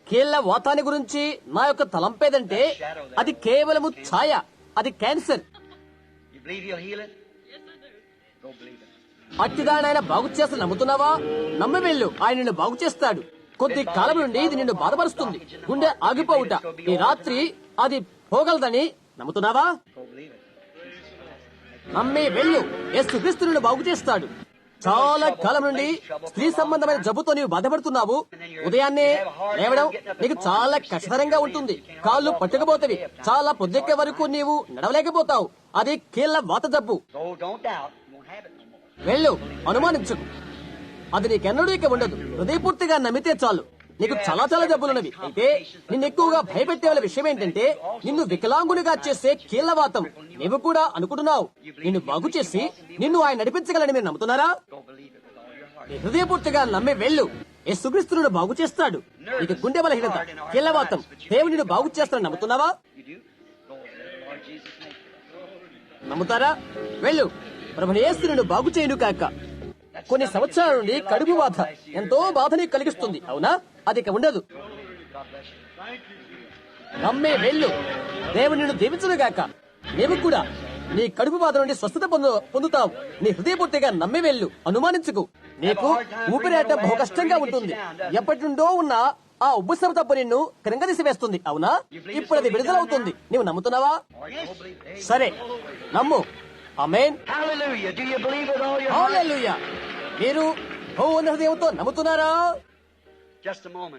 కీళ్ల వాతాన్ని గురించి నా యొక్క తలంపేదంటే అది కేవలము ఛాయ. అది క్యాన్సర్. అట్టిదానైనా బాగు చేస్తా నమ్ముతున్నావా? నమ్మి వెళ్ళు. ఆయన నిన్ను బాగు చేస్తాడు. కొద్ది కాలం నుండి ఇది నిన్ను బాధపరుస్తుంది. గుండె ఆగిపోవుట. ఈ రాత్రి అది పోగలదని నమ్ముతున్నావా? నమ్మి వెళ్ళు. యేసుక్రీస్తు నిన్ను బాగు చేస్తాడు. చాలా కాలం నుండి స్త్రీ సంబంధమైన జబ్బుతో నీవు బాధపడుతున్నావు. ఉదయాన్నే లేవడం నీకు చాలా కష్టతరంగా ఉంటుంది. కాళ్ళు పట్టుకుపోతవి. చాలా పొద్దెక్కే వరకు నీవు నడవలేకపోతావు. అది కీళ్ల వాత జబ్బు. వెళ్ళు. అనుమానించకు. అది నీకెన్నడూ ఇక ఉండదు. హృదయపూర్తిగా నమ్మితే చాలు. నీకు చాలా చాలా జబ్బులున్నవి. అయితే నిన్ను ఎక్కువగా భయపెట్టే విషయం ఏంటంటే నిన్ను వికలాంగునిగా చేసే కీళ్లవాతం. నీవు కూడా అనుకుంటున్నావు నిన్ను బాగు చేసి నిన్ను ఆయన నడిపించగలని మీరు నమ్ముతున్నారా? హృదయపూర్తిగా నమ్మి వెళ్ళు. యేసుక్రీస్తును బాగు చేస్తాడు. నీకు గుండె బలహీనత, కీళ్లవాతం, దేవుని బాగు చేస్తాడని నమ్ముతున్నావా? నమ్ముతారా? వెళ్ళు. ప్రభువైన యేసు నిన్ను బాగు చేయను కాక. కొన్ని సంవత్సరాల నుండి కడుపు బాధ ఎంతో బాధని కలిగిస్తుంది, అవునా? అది ఇక ఉండదు. నమ్మే వెళ్ళు. దేవుని నిన్ను దీవించును గాక. నీవు కూడా నీ కడుపు బాధ నుండి స్వస్థత పొందుతావు. నీ హృదయపూర్తిగా నమ్మి వెళ్ళు. అనుమానించుకు. నీకు ఊపిరాట బహు కష్టంగా ఉంటుంది. ఎప్పటి నుండో ఉన్న ఆ ఉబ్బసం తప్పు నిన్ను క్రింగదీసి వేస్తుంది, అవునా? ఇప్పుడు అది విడుదలవుతుంది. నీవు నమ్ముతున్నావా? సరే, నమ్ము. ఆమేన్. హల్లెలూయా. మీరు పూర్ణ హృదయంతో నమ్ముతున్నారా?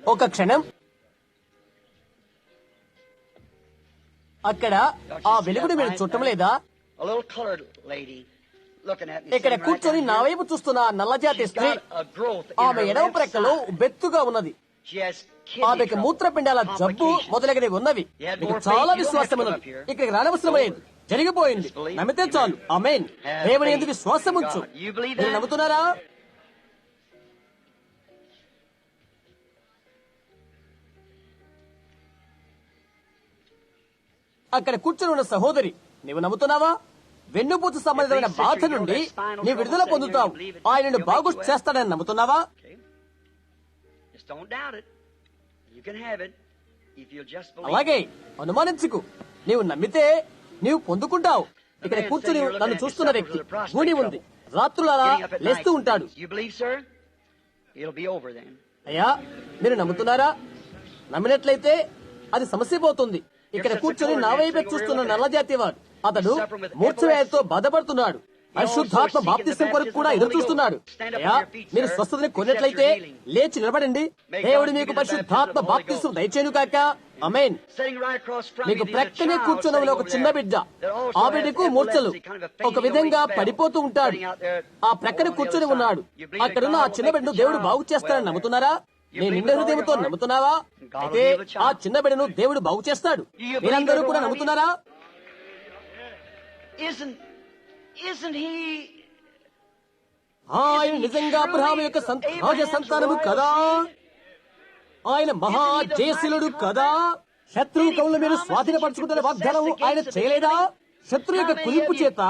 ఒక క్షణం. అక్కడ ఆ వెలుగుని మీరు చూడటం లేదా? ఇక్కడ కూర్చొని నా వైపు చూస్తున్న నల్లజాతి స్త్రీ, ఆమె ఎడమ ప్రక్కలో బెత్తుగా ఉన్నది. ఆమెకి మూత్రపిండాల జబ్బు మొదలగినవి ఉన్నవి. మీకు చాలా విశ్వాసం ఉన్నది. ఇక్కడికి రానవసరం లేదు. జరిగిపోయింది. నమ్మితే చాలు. ఆమేన్. దేవుని యందు విశ్వాసం ఉంచు. మీరు నమ్ముతున్నారా? అక్కడ కూర్చొని ఉన్న సహోదరి, నీవు నమ్ముతున్నావా? వెన్నుపూస సంబంధమైన బాధ నుండి నీ విడుదల పొందుతావు. ఆయనను బాగు చేస్తాడని నమ్ముతున్నావా? Just don't doubt it. You can have it if you'll just believe. అలాగే అనుమానించుకు, నీవు నమ్మితే నీవు పొందుకుంటావు. ఇక్కడ కూర్చొని నన్ను చూస్తున్న వ్యక్తి గూని ఉంది, రాత్రులలా లేస్తూ ఉంటాడు. You believe, sir? It'll be over then. అయ్యా, మీరు నమ్ముతున్నారా? నమ్మినట్లయితే అది సమస్య పోతుంది. ఇక్కడ కూర్చొని నా వైపే చూస్తున్న నల్లజాతి వాడు, అతడు మూర్ఛవ్యాధితో బాధపడుతున్నాడు. పరిశుద్ధాత్మ బాప్తిసం కొరకు కూడా ఎదురు చూస్తున్నాడు. అయ్యా, మీరు స్వస్థతని కొన్నట్లయితే లేచి నిలబడండి. దేవుడు మీకు పరిశుద్ధాత్మ బాప్తిసం దయచేయును కాక. ఆమేన్. మీకు ప్రక్కనే కూర్చున్న ఒక చిన్న బిడ్డ, ఆ బిడ్డకు మూర్ఛలు ఒక విధంగా పడిపోతూ ఉంటాడు. ఆ ప్రక్కన కూర్చొని ఉన్నాడు. అక్కడున్న ఆ చిన్న బిడ్డను దేవుడు బాగు చేస్తాడని నమ్ముతున్నారా? నేను నిండు హృదయంతో నమ్ముతున్నావా? అయితే ఆ చిన్న బిడ్డను దేవుడు బాగు చేస్తాడు. మీరందరూ కూడా నమ్ముతున్నారా? ఆయన నిజంగా అబ్రహాము యొక్క రాజ సంతానము కదా. ఆయన మహా జయశీలుడు కదా. శత్రువు కవులు మీరు స్వాధీనపరచుకుంటున్న వాగ్దానం ఆయన చేయలేదా? శత్రువు యొక్క కుదింపు చేత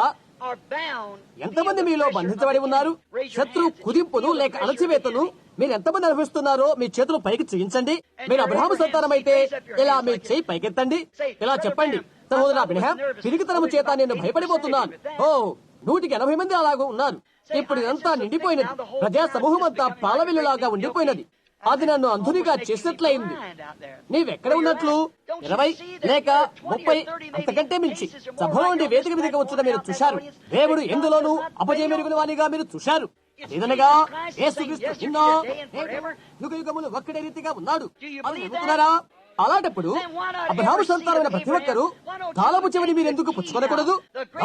ఎంతమంది మీలో బంధించబడి ఉన్నారు? శత్రువు కుదింపును లేక అణచివేతను మీరు ఎంతమంది అనుభవిస్తున్నారో మీ చేతులు పైకి చూయించండి. మీరు అబ్రహాము సంతానం అయితే ఇలా మీ చేయి పైకెత్తండి. ఇలా చెప్పండి, సహోదరా అబ్రహాం, పిరికితనము చేత నేను భయపడిపోతున్నాను. 180 మంది అలాగూ ఉన్నారు. ఇప్పుడు ఇదంతా నిండిపోయినది. ప్రజా సమూహం అంతా పాలవిల్లులాగా ఉండిపోయినది. అది నన్ను అంధునిగా చేసినట్లయింది. నీవెక్కడ ఉన్నట్లు 20 లేక 30 అంతకంటే మించి సభలో నుండి వేదిక మీదకి వచ్చిన మీరు చూశారు. దేవుడు ఎందులోనూ అపజయమెరుగున వానిగా మీరు చూశారు. ఏదనగా యేసుక్రీస్తు నిన్న యుగయుగములు ఒక్కడే రీతిగా ఉన్నాడు. అది నమ్ముతున్నారా? అలాంటప్పుడు అబ్రహాము సంతానమైన ప్రతి ఒక్కరూ కాలము చెవిని మీరు ఎందుకు పుచ్చుకోనకూడదు?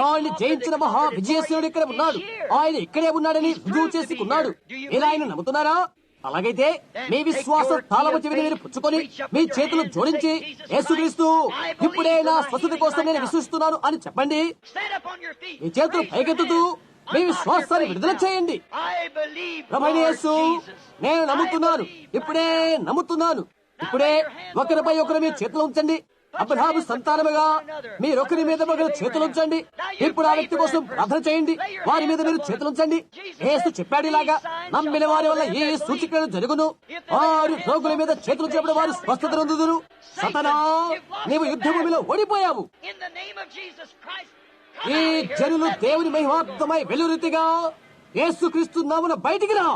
ఆయన జయించిన మహా విజయశ్వరుడు ఇక్కడ ఉన్నాడు. ఆయన ఇక్కడే ఉన్నాడని రుజువు చేసుకున్నాడు. ఇలా ఆయన నమ్ముతున్నారా? అలాగైతే మీ విశ్వాసం తాళము చెవిని మీరు పుచ్చుకొని మీ చేతులు జోడించి, యేసుక్రీస్తు ఇప్పుడే నా స్వస్థత కోసం నేను విశ్వసిస్తున్నాను అని చెప్పండి. మీ చేతులు పైకెత్తుతూ మీ విశ్వాసాన్ని విడుదల చేయండి. ప్రభువైన యేసు, నేను నమ్ముతున్నాను, ఇప్పుడే నమ్ముతున్నాను. ఇప్పుడే ఒకరిపై ఒకరు మీ చేతులు ఉంచండి. అబ్రహాము సంతానముగా మీరొకరి మీద ఒకరు చేతులు ఉంచండి. ఇప్పుడు ఆ వ్యక్తి కోసం ప్రార్థన చేయండి. వారి మీద మీరు చేతులు ఉంచండి. యేసు చెప్పాడు ఇలాగా, నమ్మిన వారి వల్ల ఏ సూచికలు జరుగును. 6 రోగుల మీద చేతులు చెప్పడం వారు స్వస్థత నొందుదురు. సతనా, నీవు యుద్ధ భూమిలో ఓడిపోయావు. ఈ జనులు దేవుని మహిమాత్మై వెలురీతిగా యేసుక్రీస్తు నామమున బయటికి రా.